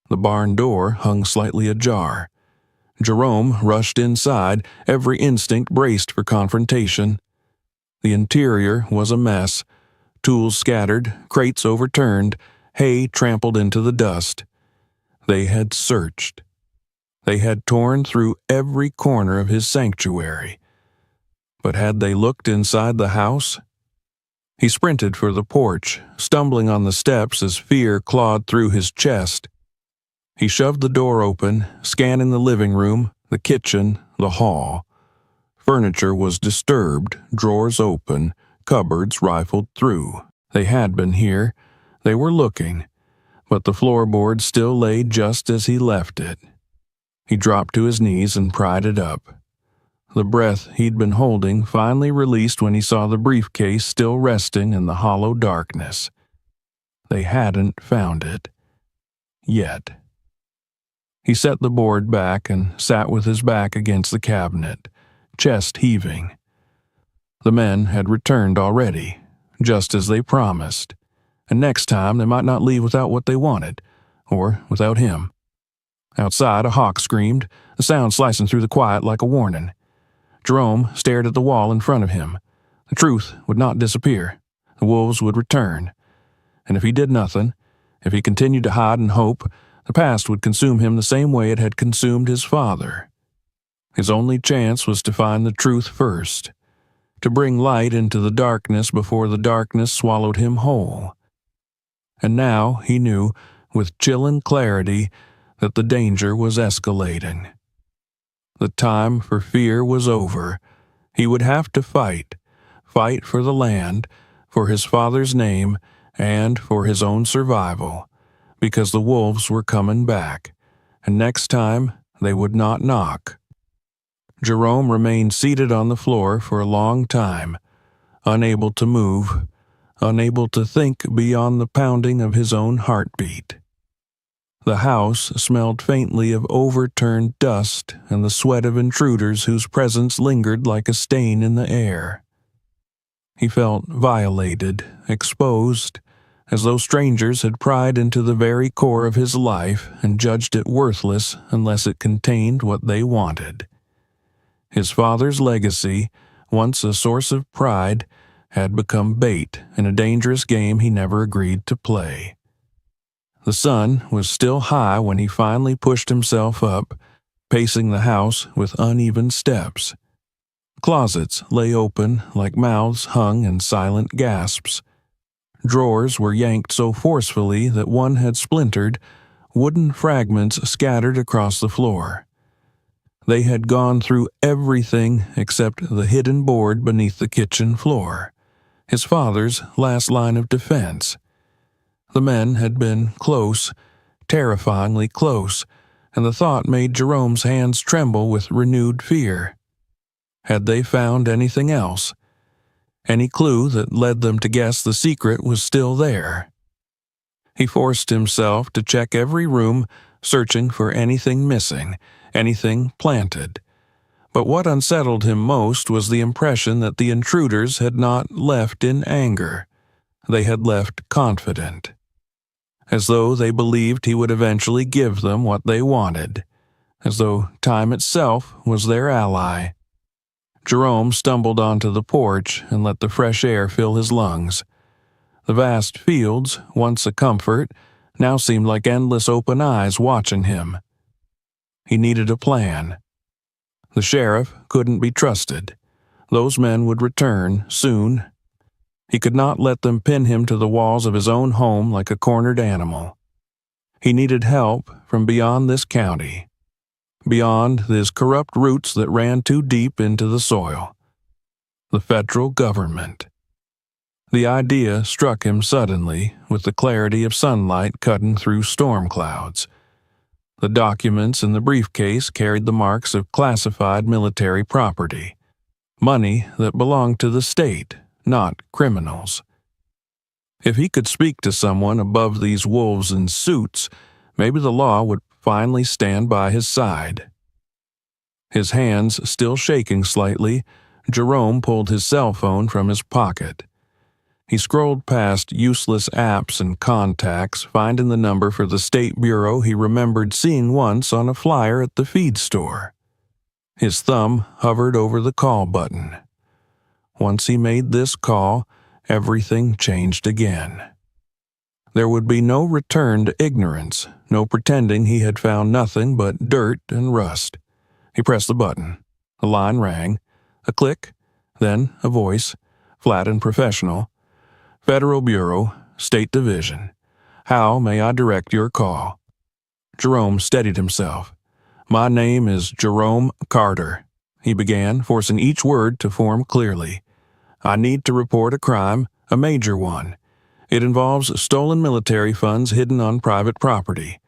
The barn door hung slightly ajar. Jerome rushed inside, every instinct braced for confrontation. The interior was a mess, tools scattered, crates overturned, hay trampled into the dust. They had searched. They had torn through every corner of his sanctuary. But had they looked inside the house? He sprinted for the porch, stumbling on the steps as fear clawed through his chest. He shoved the door open, scanning the living room, the kitchen, the hall. Furniture was disturbed, drawers open, cupboards rifled through. They had been here. They were looking. But the floorboard still lay just as he left it. He dropped to his knees and pried it up. The breath he'd been holding finally released when he saw the briefcase still resting in the hollow darkness. They hadn't found it. Yet. He set the board back and sat with his back against the cabinet, chest heaving. The men had returned already, just as they promised, and next time they might not leave without what they wanted, or without him. Outside, a hawk screamed, the sound slicing through the quiet like a warning. Jerome stared at the wall in front of him. The truth would not disappear. The wolves would return. And if he did nothing, if he continued to hide and hope, the past would consume him the same way it had consumed his father. His only chance was to find the truth first, to bring light into the darkness before the darkness swallowed him whole. And now he knew, with chilling clarity, that the danger was escalating. The time for fear was over. He would have to fight for the land, for his father's name, and for his own survival, because the wolves were coming back, and next time they would not knock. Jerome remained seated on the floor for a long time, unable to move, unable to think beyond the pounding of his own heartbeat. The house smelled faintly of overturned dust and the sweat of intruders whose presence lingered like a stain in the air. He felt violated, exposed, as though strangers had pried into the very core of his life and judged it worthless unless it contained what they wanted. His father's legacy, once a source of pride, had become bait in a dangerous game he never agreed to play. The sun was still high when he finally pushed himself up, pacing the house with uneven steps. Closets lay open like mouths hung in silent gasps. Drawers were yanked so forcefully that one had splintered, wooden fragments scattered across the floor. They had gone through everything except the hidden board beneath the kitchen floor, his father's last line of defense. The men had been close, terrifyingly close, and the thought made Jerome's hands tremble with renewed fear. Had they found anything else? Any clue that led them to guess the secret was still there? He forced himself to check every room, searching for anything missing, anything planted. But what unsettled him most was the impression that the intruders had not left in anger. They had left confident, as though they believed he would eventually give them what they wanted, as though time itself was their ally. Jerome stumbled onto the porch and let the fresh air fill his lungs. The vast fields, once a comfort, now seemed like endless open eyes watching him. He needed a plan. The sheriff couldn't be trusted. Those men would return soon. He could not let them pin him to the walls of his own home like a cornered animal. He needed help from beyond this county, beyond his corrupt roots that ran too deep into the soil. The federal government. The idea struck him suddenly, with the clarity of sunlight cutting through storm clouds. The documents in the briefcase carried the marks of classified military property, money that belonged to the state, not criminals. If he could speak to someone above these wolves in suits, maybe the law would finally stand by his side. His hands still shaking slightly, Jerome pulled his cell phone from his pocket. He scrolled past useless apps and contacts, finding the number for the state bureau he remembered seeing once on a flyer at the feed store. His thumb hovered over the call button. Once he made this call, everything changed again. There would be no return to ignorance, no pretending he had found nothing but dirt and rust. He pressed the button. The line rang. A click, then a voice, flat and professional. Federal Bureau, State Division. How may I direct your call? Jerome steadied himself. My name is Jerome Carter, he began, forcing each word to form clearly. I need to report a crime, a major one. It involves stolen military funds hidden on private property.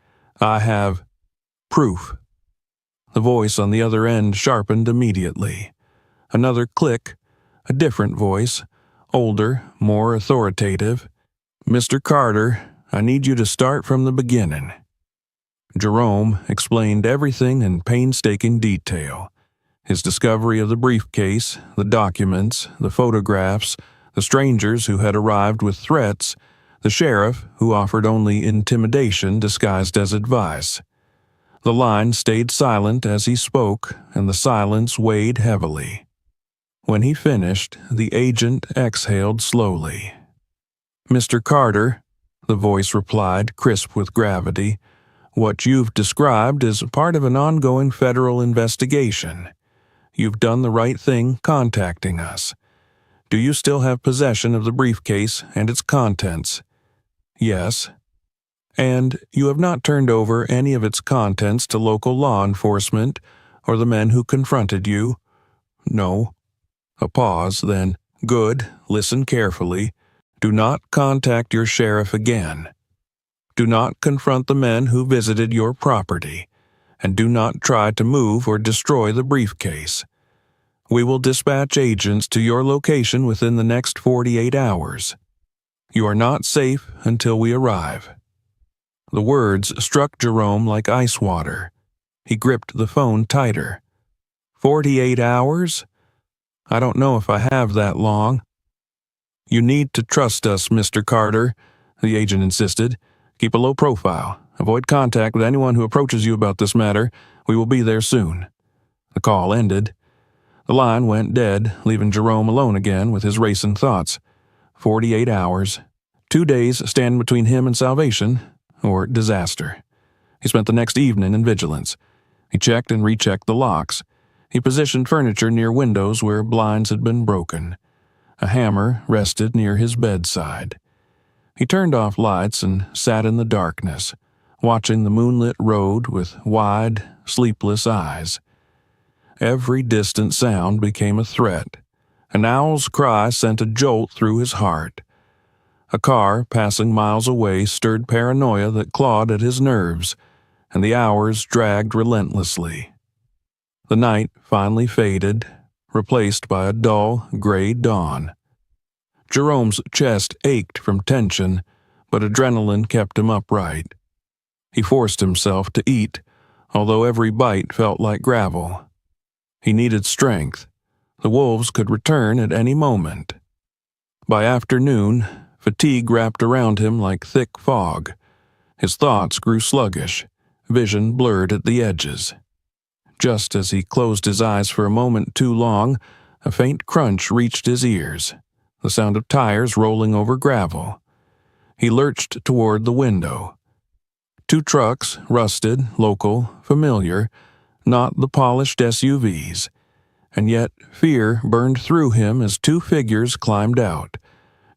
I have proof. The voice on the other end sharpened immediately. Another click, a different voice, older, more authoritative. Mr. Carter, I need you to start from the beginning. Jerome explained everything in painstaking detail. His discovery of the briefcase, the documents, the photographs, the strangers who had arrived with threats, the sheriff who offered only intimidation disguised as advice. The line stayed silent as he spoke, and the silence weighed heavily. When he finished, the agent exhaled slowly. Mr. Carter, the voice replied, crisp with gravity, what you've described is part of an ongoing federal investigation. You've done the right thing contacting us. Do you still have possession of the briefcase and its contents? Yes. And you have not turned over any of its contents to local law enforcement or the men who confronted you? No. A pause, then, good, listen carefully. Do not contact your sheriff again. Do not confront the men who visited your property, and do not try to move or destroy the briefcase. We will dispatch agents to your location within the next 48 hours. You are not safe until we arrive." The words struck Jerome like ice water. He gripped the phone tighter. 48 hours? I don't know if I have that long. "You need to trust us, Mr. Carter," the agent insisted. "Keep a low profile. Avoid contact with anyone who approaches you about this matter. We will be there soon." The call ended. The line went dead, leaving Jerome alone again with his racing thoughts. 48 hours. 2 days standing between him and salvation, or disaster. He spent the next evening in vigilance. He checked and rechecked the locks. He positioned furniture near windows where blinds had been broken. A hammer rested near his bedside. He turned off lights and sat in the darkness, watching the moonlit road with wide, sleepless eyes. Every distant sound became a threat. An owl's cry sent a jolt through his heart. A car passing miles away stirred paranoia that clawed at his nerves, and the hours dragged relentlessly. The night finally faded, replaced by a dull, gray dawn. Jerome's chest ached from tension, but adrenaline kept him upright. He forced himself to eat, although every bite felt like gravel. He needed strength. The wolves could return at any moment. By afternoon, fatigue wrapped around him like thick fog. His thoughts grew sluggish, vision blurred at the edges. Just as he closed his eyes for a moment too long, a faint crunch reached his ears, the sound of tires rolling over gravel. He lurched toward the window. 2 trucks, rusted, local, familiar, not the polished SUVs. And yet fear burned through him as 2 figures climbed out,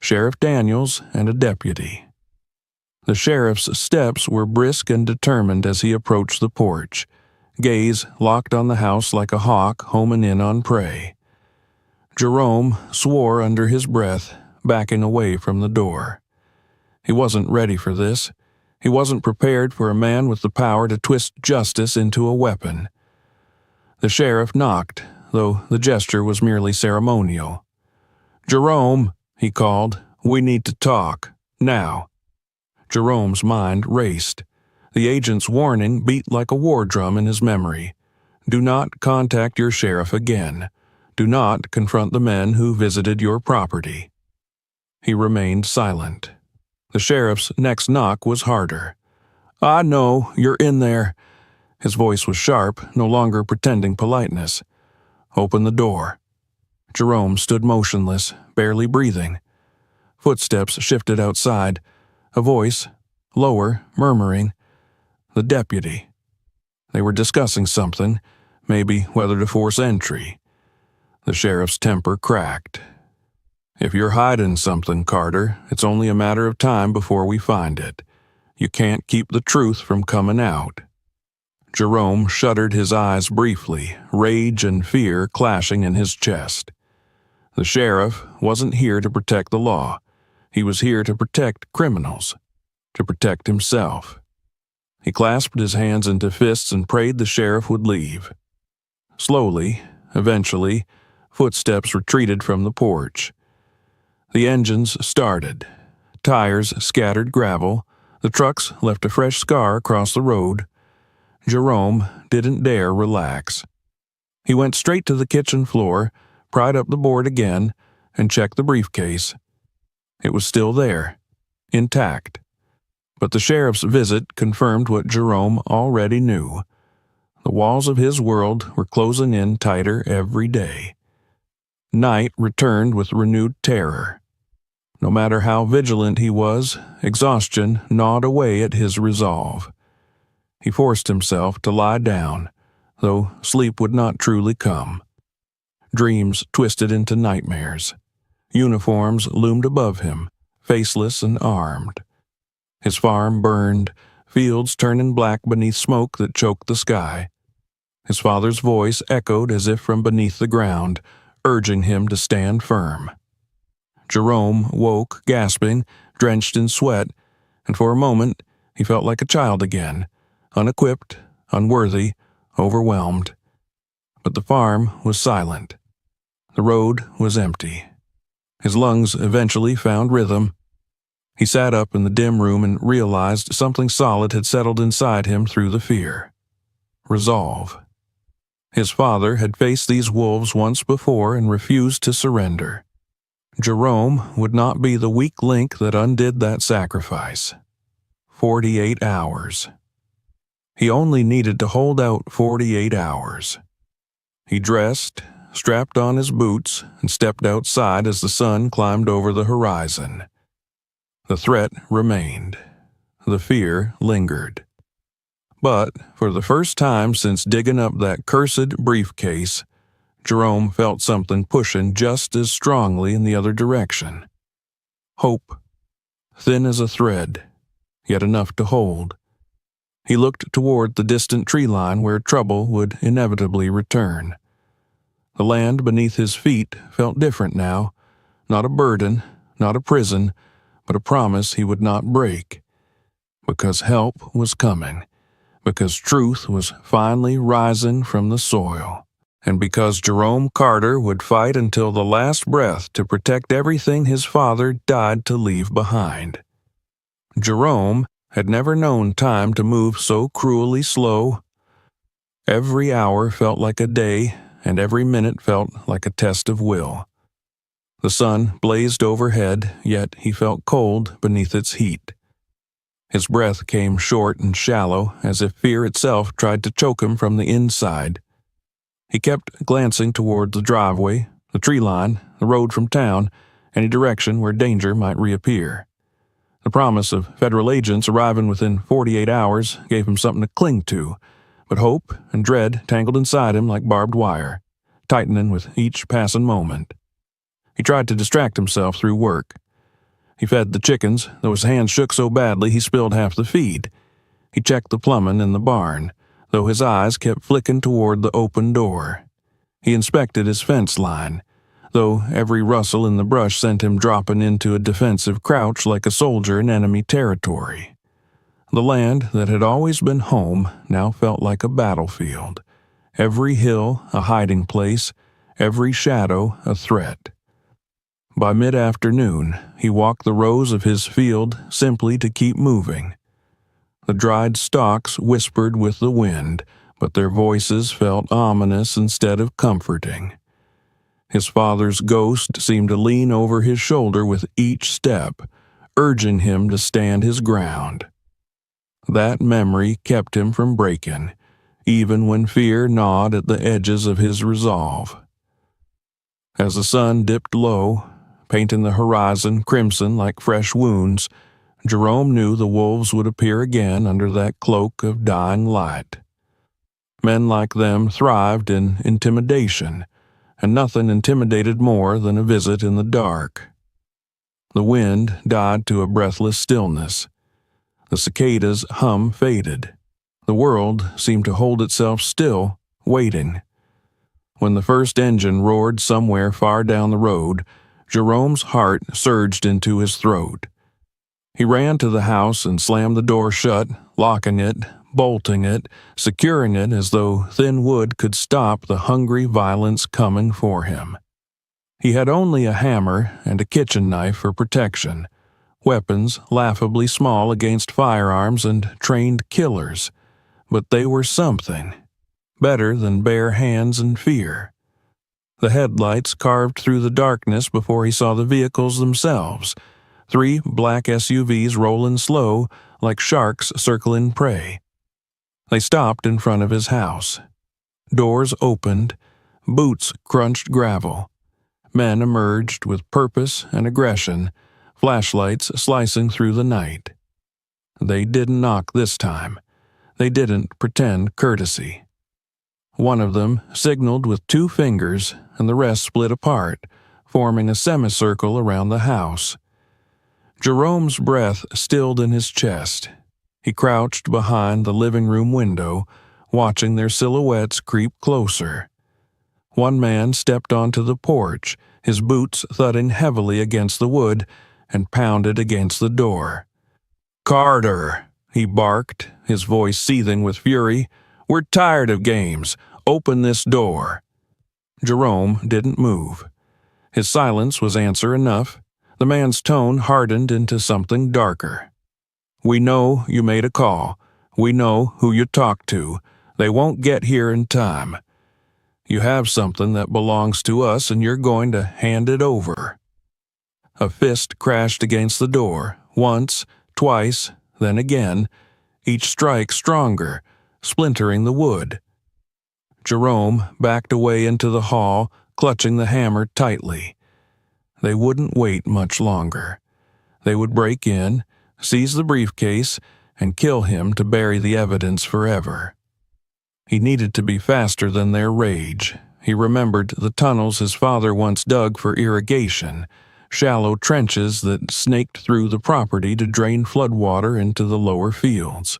Sheriff Daniels and a deputy. The sheriff's steps were brisk and determined as he approached the porch, gaze locked on the house like a hawk homing in on prey. Jerome swore under his breath, backing away from the door. He wasn't ready for this. He wasn't prepared for a man with the power to twist justice into a weapon. The sheriff knocked, though the gesture was merely ceremonial. "Jerome," he called, "we need to talk. Now." Jerome's mind raced. The agent's warning beat like a war drum in his memory. Do not contact your sheriff again. Do not confront the men who visited your property. He remained silent. The sheriff's next knock was harder. "I know, you're in there." His voice was sharp, no longer pretending politeness. "Open the door." Jerome stood motionless, barely breathing. Footsteps shifted outside. A voice, lower, murmuring. The deputy. They were discussing something, maybe whether to force entry. The sheriff's temper cracked. "If you're hiding something, Carter, it's only a matter of time before we find it. You can't keep the truth from coming out." Jerome shuttered his eyes briefly, rage and fear clashing in his chest. The sheriff wasn't here to protect the law. He was here to protect criminals, to protect himself. He clasped his hands into fists and prayed the sheriff would leave. Slowly, eventually, footsteps retreated from the porch. The engines started. Tires scattered gravel. The trucks left a fresh scar across the road. Jerome didn't dare relax. He went straight to the kitchen floor, pried up the board again, and checked the briefcase. It was still there, intact. But the sheriff's visit confirmed what Jerome already knew. The walls of his world were closing in tighter every day. Night returned with renewed terror. No matter how vigilant he was, exhaustion gnawed away at his resolve. He forced himself to lie down, though sleep would not truly come. Dreams twisted into nightmares. Uniforms loomed above him, faceless and armed. His farm burned, fields turning black beneath smoke that choked the sky. His father's voice echoed as if from beneath the ground, urging him to stand firm. Jerome woke, gasping, drenched in sweat, and for a moment he felt like a child again, unequipped, unworthy, overwhelmed. But the farm was silent. The road was empty. His lungs eventually found rhythm. He sat up in the dim room and realized something solid had settled inside him through the fear. Resolve. His father had faced these wolves once before and refused to surrender. Jerome would not be the weak link that undid that sacrifice. 48 hours. He only needed to hold out 48 hours. He dressed, strapped on his boots, and stepped outside as the sun climbed over the horizon. The threat remained. The fear lingered. But, for the first time since digging up that cursed briefcase, Jerome felt something pushing just as strongly in the other direction. Hope. Thin as a thread, yet enough to hold. He looked toward the distant tree line where trouble would inevitably return. The land beneath his feet felt different now, not a burden, not a prison, but a promise he would not break. Because help was coming, because truth was finally rising from the soil, and because Jerome Carter would fight until the last breath to protect everything his father died to leave behind. Jerome had never known time to move so cruelly slow. Every hour felt like a day, and every minute felt like a test of will. The sun blazed overhead, yet he felt cold beneath its heat. His breath came short and shallow, as if fear itself tried to choke him from the inside. He kept glancing toward the driveway, the tree line, the road from town, any direction where danger might reappear. The promise of federal agents arriving within 48 hours gave him something to cling to, but hope and dread tangled inside him like barbed wire, tightening with each passing moment. He tried to distract himself through work. He fed the chickens, though his hands shook so badly he spilled half the feed. He checked the plumbing in the barn, though his eyes kept flicking toward the open door. He inspected his fence line, though every rustle in the brush sent him dropping into a defensive crouch like a soldier in enemy territory. The land that had always been home now felt like a battlefield, every hill a hiding place, every shadow a threat. By mid-afternoon, he walked the rows of his field simply to keep moving. The dried stalks whispered with the wind, but their voices felt ominous instead of comforting. His father's ghost seemed to lean over his shoulder with each step, urging him to stand his ground. That memory kept him from breaking, even when fear gnawed at the edges of his resolve. As the sun dipped low, painting the horizon crimson like fresh wounds, Jerome knew the wolves would appear again under that cloak of dying light. Men like them thrived in intimidation, and nothing intimidated more than a visit in the dark. The wind died to a breathless stillness. The cicadas' hum faded. The world seemed to hold itself still, waiting. When the first engine roared somewhere far down the road, Jerome's heart surged into his throat. He ran to the house and slammed the door shut, locking it, bolting it, securing it as though thin wood could stop the hungry violence coming for him. He had only a hammer and a kitchen knife for protection, weapons laughably small against firearms and trained killers, but they were something, better than bare hands and fear. The headlights carved through the darkness before he saw the vehicles themselves, 3 black SUVs rolling slow like sharks circling prey. They stopped in front of his house. Doors opened, boots crunched gravel. Men emerged with purpose and aggression, flashlights slicing through the night. They didn't knock this time. They didn't pretend courtesy. One of them signaled with 2 fingers, and the rest split apart, forming a semicircle around the house. Jerome's breath stilled in his chest. He crouched behind the living room window, watching their silhouettes creep closer. One man stepped onto the porch, his boots thudding heavily against the wood, and pounded against the door. "Carter," he barked, his voice seething with fury, "we're tired of games. Open this door." Jerome didn't move. His silence was answer enough. The man's tone hardened into something darker. "We know you made a call. We know who you talked to. They won't get here in time. You have something that belongs to us, and you're going to hand it over." A fist crashed against the door, once, twice, then again, each strike stronger, splintering the wood. Jerome backed away into the hall, clutching the hammer tightly. They wouldn't wait much longer. They would break in, seize the briefcase, and kill him to bury the evidence forever. He needed to be faster than their rage. He remembered the tunnels his father once dug for irrigation, shallow trenches that snaked through the property to drain floodwater into the lower fields.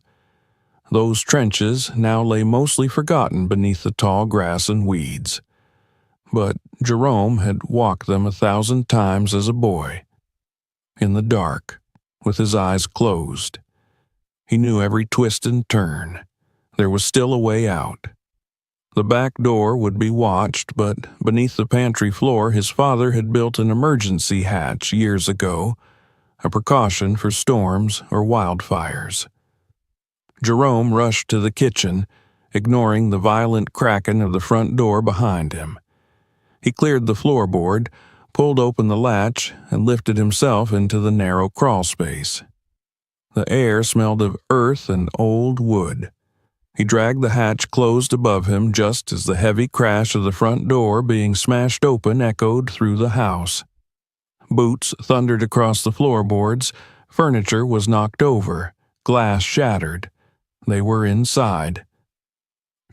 Those trenches now lay mostly forgotten beneath the tall grass and weeds. But Jerome had walked them 1,000 times as a boy. In the dark, with his eyes closed. He knew every twist and turn. There was still a way out. The back door would be watched, but beneath the pantry floor his father had built an emergency hatch years ago, a precaution for storms or wildfires. Jerome rushed to the kitchen, ignoring the violent cracking of the front door behind him. He cleared the floorboard, pulled open the latch, and lifted himself into the narrow crawl space. The air smelled of earth and old wood. He dragged the hatch closed above him just as the heavy crash of the front door being smashed open echoed through the house. Boots thundered across the floorboards, furniture was knocked over, glass shattered. They were inside.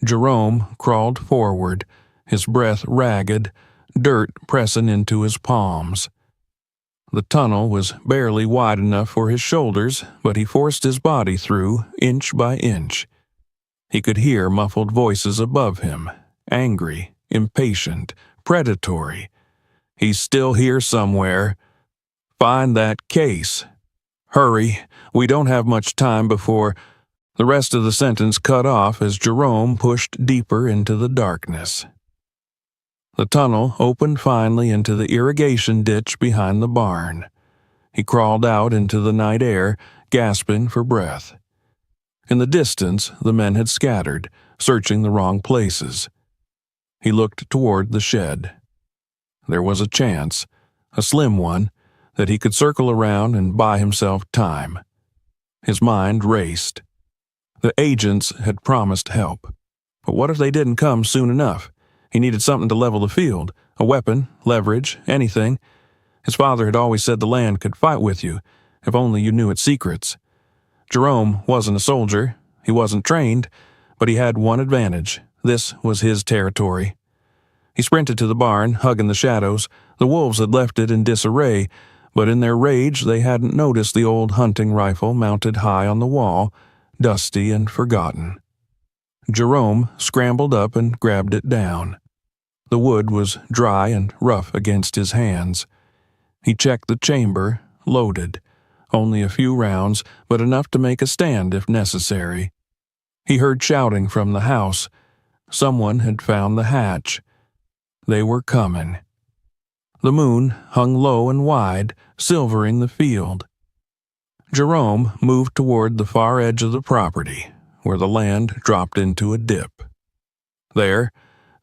Jerome crawled forward, his breath ragged, dirt pressing into his palms. The tunnel was barely wide enough for his shoulders, but he forced his body through, inch by inch. He could hear muffled voices above him, angry, impatient, predatory. "He's still here somewhere. Find that case. Hurry, we don't have much time before—" The rest of the sentence cut off as Jerome pushed deeper into the darkness. The tunnel opened finally into the irrigation ditch behind the barn. He crawled out into the night air, gasping for breath. In the distance, the men had scattered, searching the wrong places. He looked toward the shed. There was a chance, a slim one, that he could circle around and buy himself time. His mind raced. The agents had promised help. But what if they didn't come soon enough? He needed something to level the field, a weapon, leverage, anything. His father had always said the land could fight with you, if only you knew its secrets. Jerome wasn't a soldier, he wasn't trained, but he had one advantage. This was his territory. He sprinted to the barn, hugging the shadows. The wolves had left it in disarray, but in their rage they hadn't noticed the old hunting rifle mounted high on the wall, dusty and forgotten. Jerome scrambled up and grabbed it down. The wood was dry and rough against his hands. He checked the chamber, loaded. Only a few rounds, but enough to make a stand if necessary. He heard shouting from the house. Someone had found the hatch. They were coming. The moon hung low and wide, silvering the field. Jerome moved toward the far edge of the property, where the land dropped into a dip. There,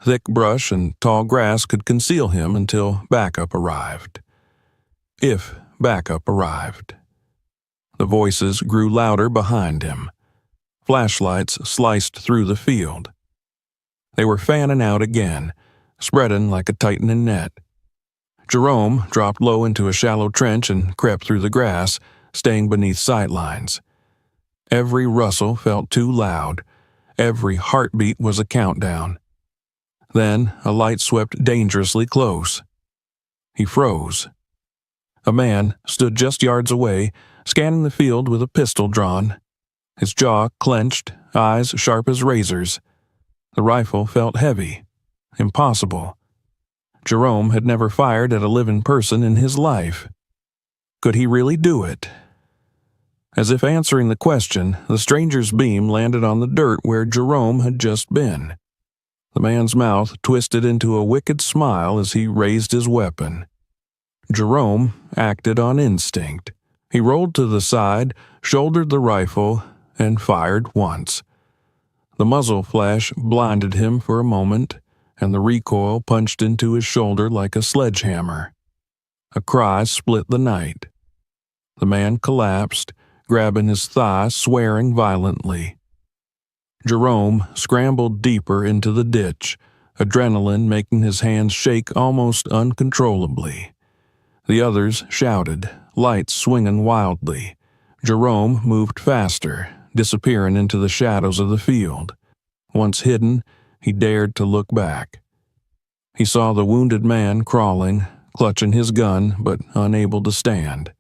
thick brush and tall grass could conceal him until backup arrived. If backup arrived. The voices grew louder behind him. Flashlights sliced through the field. They were fanning out again, spreading like a tightening net. Jerome dropped low into a shallow trench and crept through the grass, staying beneath sightlines. Every rustle felt too loud. Every heartbeat was a countdown. Then a light swept dangerously close. He froze. A man stood just yards away, scanning the field with a pistol drawn. His jaw clenched, eyes sharp as razors. The rifle felt heavy, impossible. Jerome had never fired at a living person in his life. Could he really do it? As if answering the question, the stranger's beam landed on the dirt where Jerome had just been. The man's mouth twisted into a wicked smile as he raised his weapon. Jerome acted on instinct. He rolled to the side, shouldered the rifle, and fired once. The muzzle flash blinded him for a moment, and the recoil punched into his shoulder like a sledgehammer. A cry split the night. The man collapsed, grabbing his thigh, swearing violently. Jerome scrambled deeper into the ditch, adrenaline making his hands shake almost uncontrollably. The others shouted, lights swinging wildly. Jerome moved faster, disappearing into the shadows of the field. Once hidden, he dared to look back. He saw the wounded man crawling, clutching his gun but unable to stand.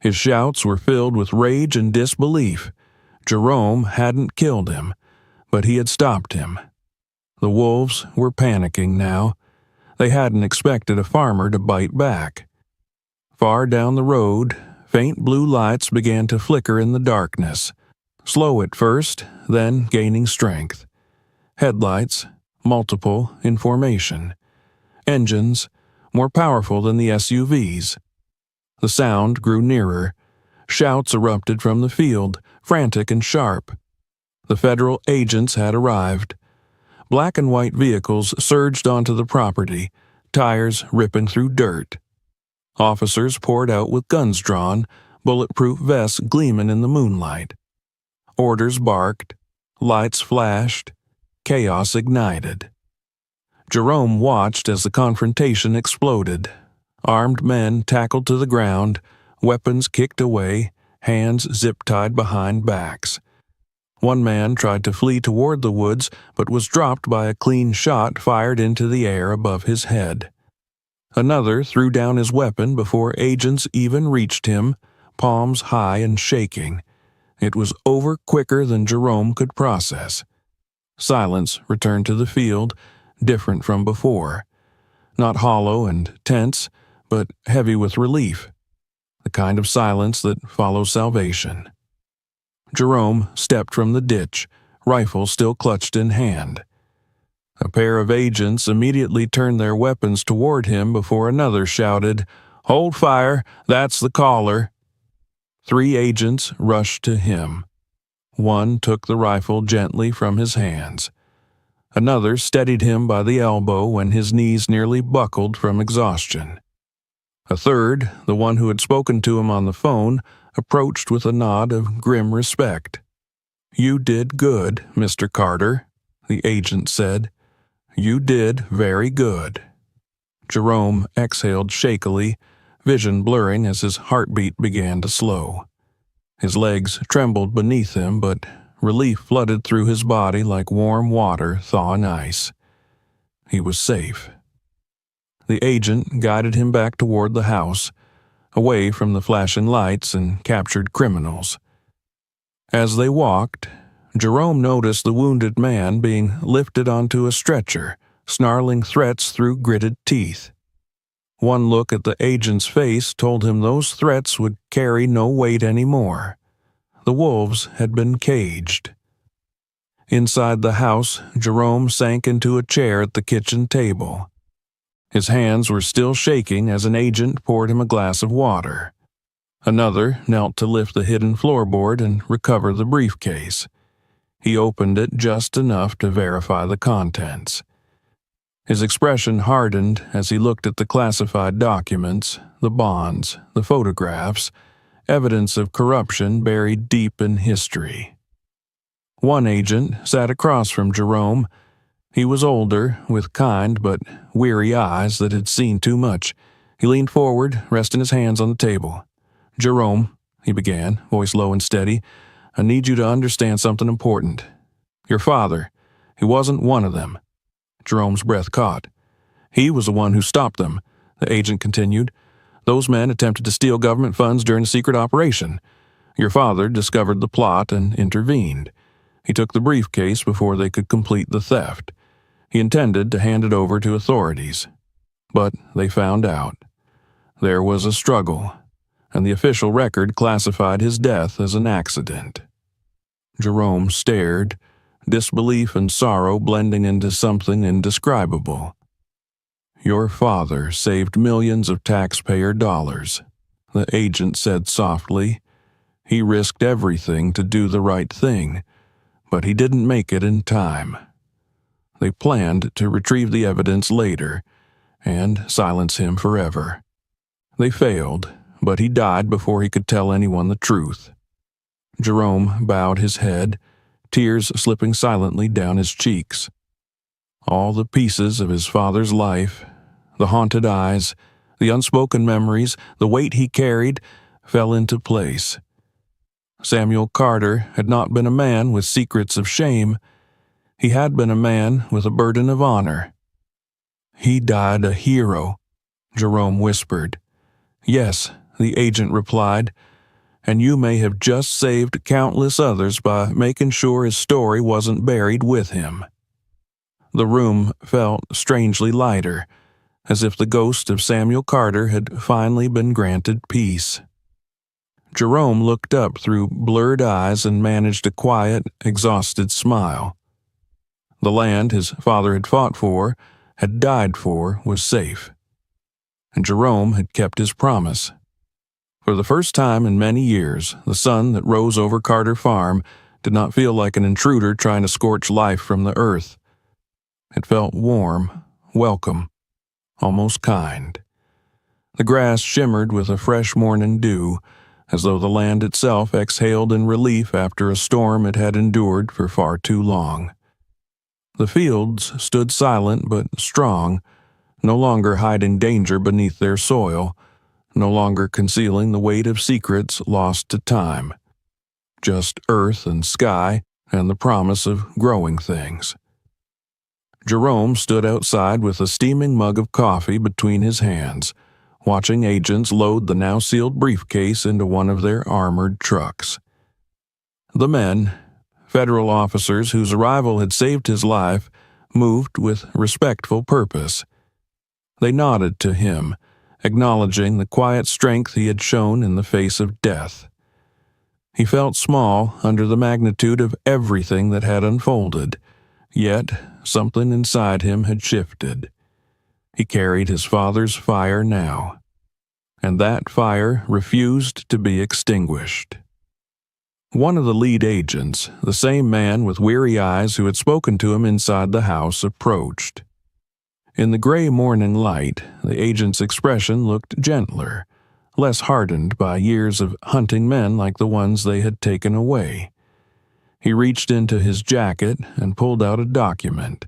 His shouts were filled with rage and disbelief. Jerome hadn't killed him, but he had stopped him. The wolves were panicking now. They hadn't expected a farmer to bite back. Far down the road, faint blue lights began to flicker in the darkness, slow at first, then gaining strength. Headlights, multiple in formation. Engines, more powerful than the SUVs. The sound grew nearer. Shouts erupted from the field, frantic and sharp. The federal agents had arrived. Black and white vehicles surged onto the property, tires ripping through dirt. Officers poured out with guns drawn, bulletproof vests gleaming in the moonlight. Orders barked, lights flashed, chaos ignited. Jerome watched as the confrontation exploded. Armed men tackled to the ground, weapons kicked away, hands zip-tied behind backs. One man tried to flee toward the woods, but was dropped by a clean shot fired into the air above his head. Another threw down his weapon before agents even reached him, palms high and shaking. It was over quicker than Jerome could process. Silence returned to the field, different from before. Not hollow and tense, but heavy with relief. The kind of silence that follows salvation. Jerome stepped from the ditch, rifle still clutched in hand. A pair of agents immediately turned their weapons toward him before another shouted, "Hold fire, that's the caller." 3 agents rushed to him. One took the rifle gently from his hands. Another steadied him by the elbow when his knees nearly buckled from exhaustion. A third, the one who had spoken to him on the phone, approached with a nod of grim respect. "You did good, Mr. Carter," the agent said. "You did very good." Jerome exhaled shakily, vision blurring as his heartbeat began to slow. His legs trembled beneath him, but relief flooded through his body like warm water thawing ice. He was safe. The agent guided him back toward the house, away from the flashing lights and captured criminals. As they walked, Jerome noticed the wounded man being lifted onto a stretcher, snarling threats through gritted teeth. One look at the agent's face told him those threats would carry no weight anymore. The wolves had been caged. Inside the house, Jerome sank into a chair at the kitchen table. His hands were still shaking as an agent poured him a glass of water. Another knelt to lift the hidden floorboard and recover the briefcase. He opened it just enough to verify the contents. His expression hardened as he looked at the classified documents, the bonds, the photographs, evidence of corruption buried deep in history. One agent sat across from Jerome. He was older, with kind but weary eyes that had seen too much. He leaned forward, resting his hands on the table. "Jerome," he began, voice low and steady, "I need you to understand something important. Your father, he wasn't one of them." Jerome's breath caught. "He was the one who stopped them," the agent continued. "Those men attempted to steal government funds during a secret operation. Your father discovered the plot and intervened. He took the briefcase before they could complete the theft. He intended to hand it over to authorities. But they found out. There was a struggle, and the official record classified his death as an accident. Jerome stared, disbelief and sorrow blending into something indescribable. "Your father saved millions of taxpayer dollars," the agent said softly. "He risked everything to do the right thing, but he didn't make it in time." They planned to retrieve the evidence later and silence him forever. They failed, but he died before he could tell anyone the truth. Jerome bowed his head, tears slipping silently down his cheeks. All the pieces of his father's life, the haunted eyes, the unspoken memories, the weight he carried, fell into place. Samuel Carter had not been a man with secrets of shame. He had been a man with a burden of honor. "He died a hero," Jerome whispered. "Yes," the agent replied, "and you may have just saved countless others by making sure his story wasn't buried with him." The room felt strangely lighter, as if the ghost of Samuel Carter had finally been granted peace. Jerome looked up through blurred eyes and managed a quiet, exhausted smile. The land his father had fought for, had died for, was safe. And Jerome had kept his promise. For the first time in many years, the sun that rose over Carter Farm did not feel like an intruder trying to scorch life from the earth. It felt warm, welcome, almost kind. The grass shimmered with a fresh morning dew, as though the land itself exhaled in relief after a storm it had endured for far too long. The fields stood silent but strong, no longer hiding danger beneath their soil, no longer concealing the weight of secrets lost to time. Just earth and sky and the promise of growing things. Jerome stood outside with a steaming mug of coffee between his hands, watching agents load the now sealed briefcase into one of their armored trucks. The men, federal officers whose arrival had saved his life, moved with respectful purpose. They nodded to him, acknowledging the quiet strength he had shown in the face of death. He felt small under the magnitude of everything that had unfolded, yet something inside him had shifted. He carried his father's fire now, and that fire refused to be extinguished. One of the lead agents, the same man with weary eyes who had spoken to him inside the house, approached. In the gray morning light, the agent's expression looked gentler, less hardened by years of hunting men like the ones they had taken away. He reached into his jacket and pulled out a document,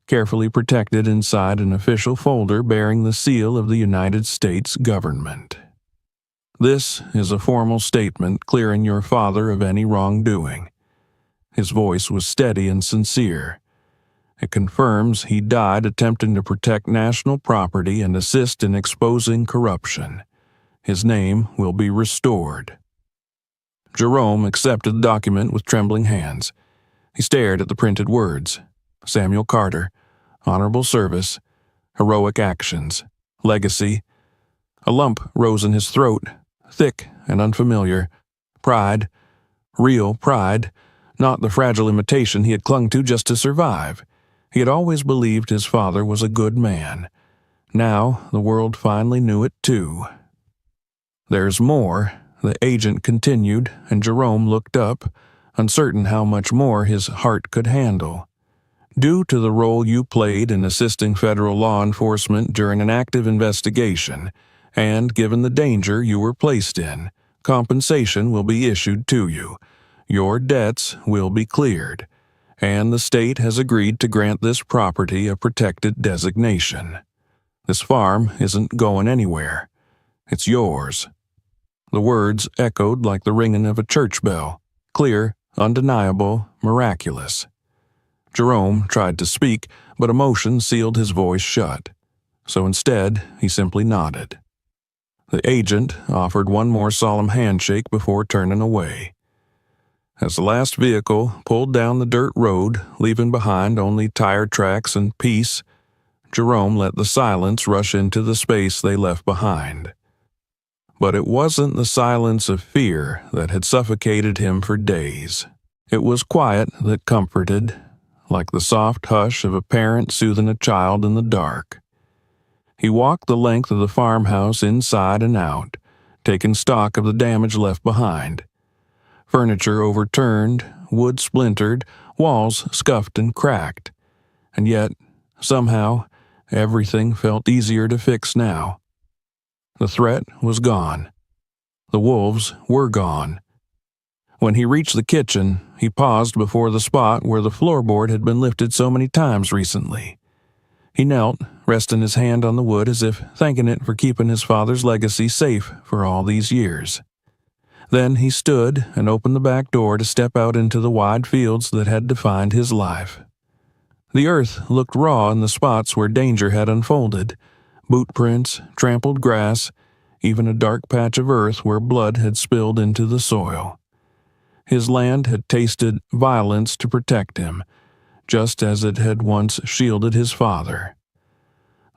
carefully protected inside an official folder bearing the seal of the United States government. "This is a formal statement clearing your father of any wrongdoing." His voice was steady and sincere. "It confirms he died attempting to protect national property and assist in exposing corruption. His name will be restored." Jerome accepted the document with trembling hands. He stared at the printed words. Samuel Carter, honorable service, heroic actions, legacy. A lump rose in his throat, thick and unfamiliar. Pride, real pride, not the fragile imitation he had clung to just to survive. He had always believed his father was a good man. Now the world finally knew it too. "There's more," the agent continued, and Jerome looked up, uncertain how much more his heart could handle. "Due to the role you played in assisting federal law enforcement during an active investigation, and given the danger you were placed in, compensation will be issued to you. Your debts will be cleared, and the state has agreed to grant this property a protected designation. This farm isn't going anywhere. It's yours." The words echoed like the ringing of a church bell, clear, undeniable, miraculous. Jerome tried to speak, but emotion sealed his voice shut. So instead, he simply nodded. The agent offered one more solemn handshake before turning away. As the last vehicle pulled down the dirt road, leaving behind only tire tracks and peace, Jerome let the silence rush into the space they left behind. But it wasn't the silence of fear that had suffocated him for days. It was quiet that comforted, like the soft hush of a parent soothing a child in the dark. He walked the length of the farmhouse inside and out, taking stock of the damage left behind. Furniture overturned, wood splintered, walls scuffed and cracked. And yet, somehow, everything felt easier to fix now. The threat was gone. The wolves were gone. When he reached the kitchen, he paused before the spot where the floorboard had been lifted so many times recently. He knelt, resting his hand on the wood as if thanking it for keeping his father's legacy safe for all these years. Then he stood and opened the back door to step out into the wide fields that had defined his life. The earth looked raw in the spots where danger had unfolded, boot prints, trampled grass, even a dark patch of earth where blood had spilled into the soil. His land had tasted violence to protect him, just as it had once shielded his father.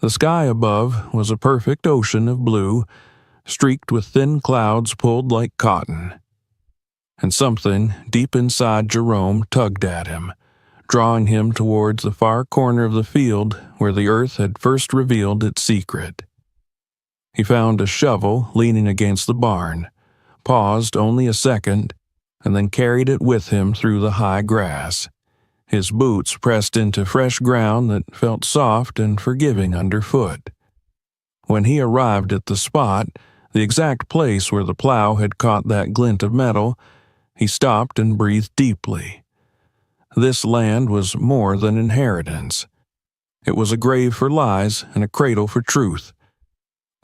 The sky above was a perfect ocean of blue, streaked with thin clouds pulled like cotton. And something deep inside Jerome tugged at him, drawing him towards the far corner of the field where the earth had first revealed its secret. He found a shovel leaning against the barn, paused only a second, and then carried it with him through the high grass, his boots pressed into fresh ground that felt soft and forgiving underfoot. When he arrived at the spot, the exact place where the plow had caught that glint of metal, he stopped and breathed deeply. This land was more than inheritance. It was a grave for lies and a cradle for truth.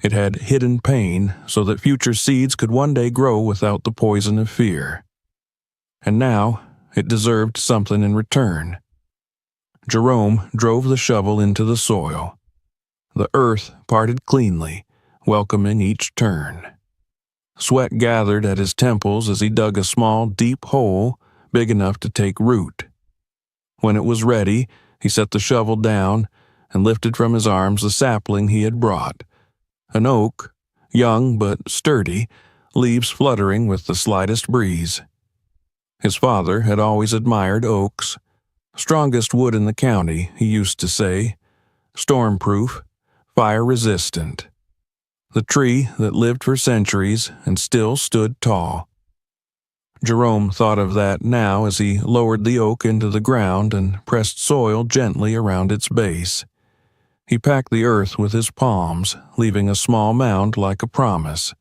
It had hidden pain so that future seeds could one day grow without the poison of fear. And now, it deserved something in return. Jerome drove the shovel into the soil. The earth parted cleanly, welcoming each turn. Sweat gathered at his temples as he dug a small, deep hole big enough to take root. When it was ready, he set the shovel down and lifted from his arms the sapling he had brought. An oak, young but sturdy, leaves fluttering with the slightest breeze. His father had always admired oaks. Strongest wood in the county, he used to say. Storm-proof, fire-resistant. The tree that lived for centuries and still stood tall. Jerome thought of that now as he lowered the oak into the ground and pressed soil gently around its base. He packed the earth with his palms, leaving a small mound like a promise.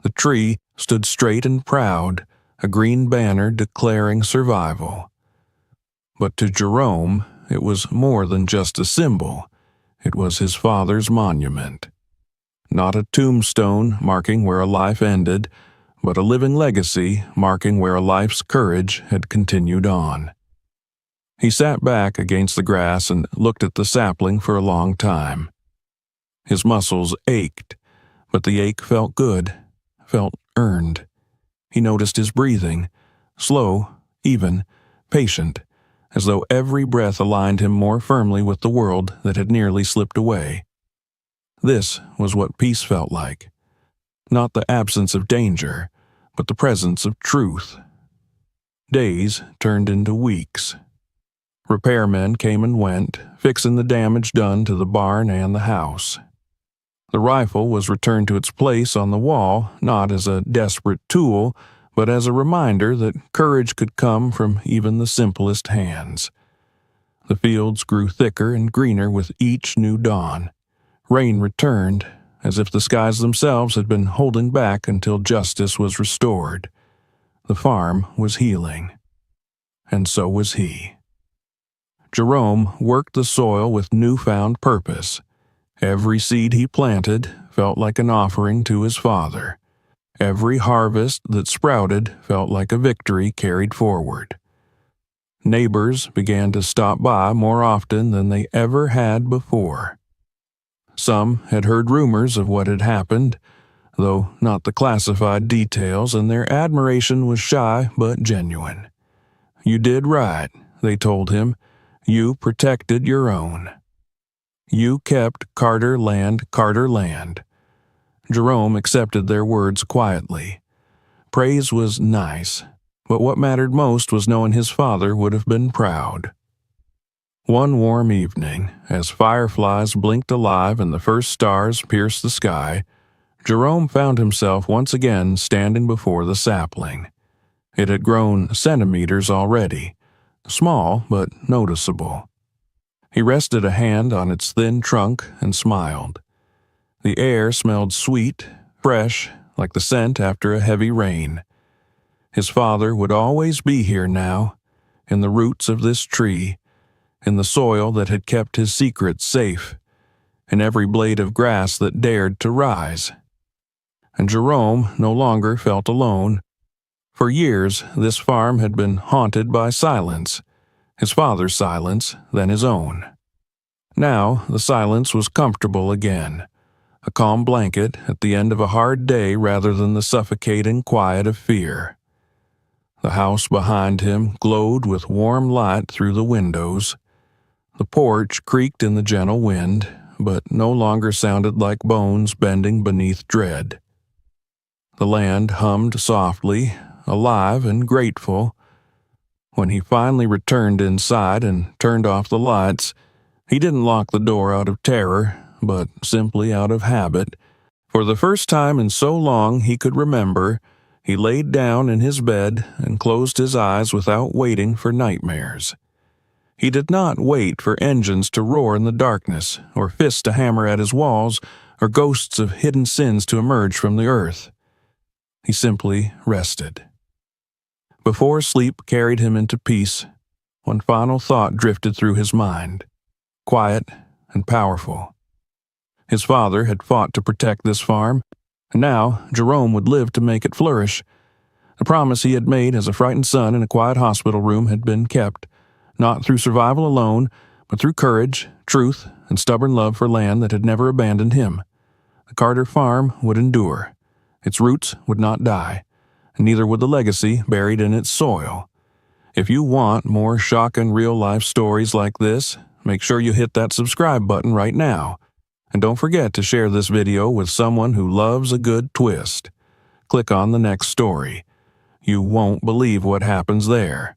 The tree stood straight and proud, a green banner declaring survival. But to Jerome, it was more than just a symbol. It was his father's monument. Not a tombstone marking where a life ended, but a living legacy marking where a life's courage had continued on. He sat back against the grass and looked at the sapling for a long time. His muscles ached, but the ache felt good, felt earned. He noticed his breathing, slow, even, patient, as though every breath aligned him more firmly with the world that had nearly slipped away. This was what peace felt like. Not the absence of danger, but the presence of truth. Days turned into weeks. Repairmen came and went, fixing the damage done to the barn and the house. The rifle was returned to its place on the wall, not as a desperate tool, but as a reminder that courage could come from even the simplest hands. The fields grew thicker and greener with each new dawn. Rain returned, as if the skies themselves had been holding back until justice was restored. The farm was healing. And so was he. Jerome worked the soil with newfound purpose. Every seed he planted felt like an offering to his father. Every harvest that sprouted felt like a victory carried forward. Neighbors began to stop by more often than they ever had before. Some had heard rumors of what had happened, though not the classified details, and their admiration was shy but genuine. "You did right," they told him. "You protected your own." You kept Carter land, Carter land. Jerome accepted their words quietly. Praise was nice, but what mattered most was knowing his father would have been proud. One warm evening, as fireflies blinked alive and the first stars pierced the sky, Jerome found himself once again standing before the sapling. It had grown centimeters already, small but noticeable. He rested a hand on its thin trunk and smiled. The air smelled sweet, fresh, like the scent after a heavy rain. His father would always be here now, in the roots of this tree, in the soil that had kept his secrets safe, in every blade of grass that dared to rise. And Jerome no longer felt alone. For years, this farm had been haunted by silence, his father's silence, then his own. Now the silence was comfortable again, a calm blanket at the end of a hard day rather than the suffocating quiet of fear. The house behind him glowed with warm light through the windows. The porch creaked in the gentle wind, but no longer sounded like bones bending beneath dread. The land hummed softly, alive and grateful. When he finally returned inside and turned off the lights, he didn't lock the door out of terror, but simply out of habit. For the first time in so long he could remember, he laid down in his bed and closed his eyes without waiting for nightmares. He did not wait for engines to roar in the darkness, or fists to hammer at his walls, or ghosts of hidden sins to emerge from the earth. He simply rested. Before sleep carried him into peace, one final thought drifted through his mind, quiet and powerful. His father had fought to protect this farm, and now Jerome would live to make it flourish. The promise he had made as a frightened son in a quiet hospital room had been kept, not through survival alone, but through courage, truth, and stubborn love for land that had never abandoned him. The Carter farm would endure. Its roots would not die, and neither would the legacy buried in its soil. If you want more shocking real-life stories like this, make sure you hit that subscribe button right now. And don't forget to share this video with someone who loves a good twist. Click on the next story. You won't believe what happens there.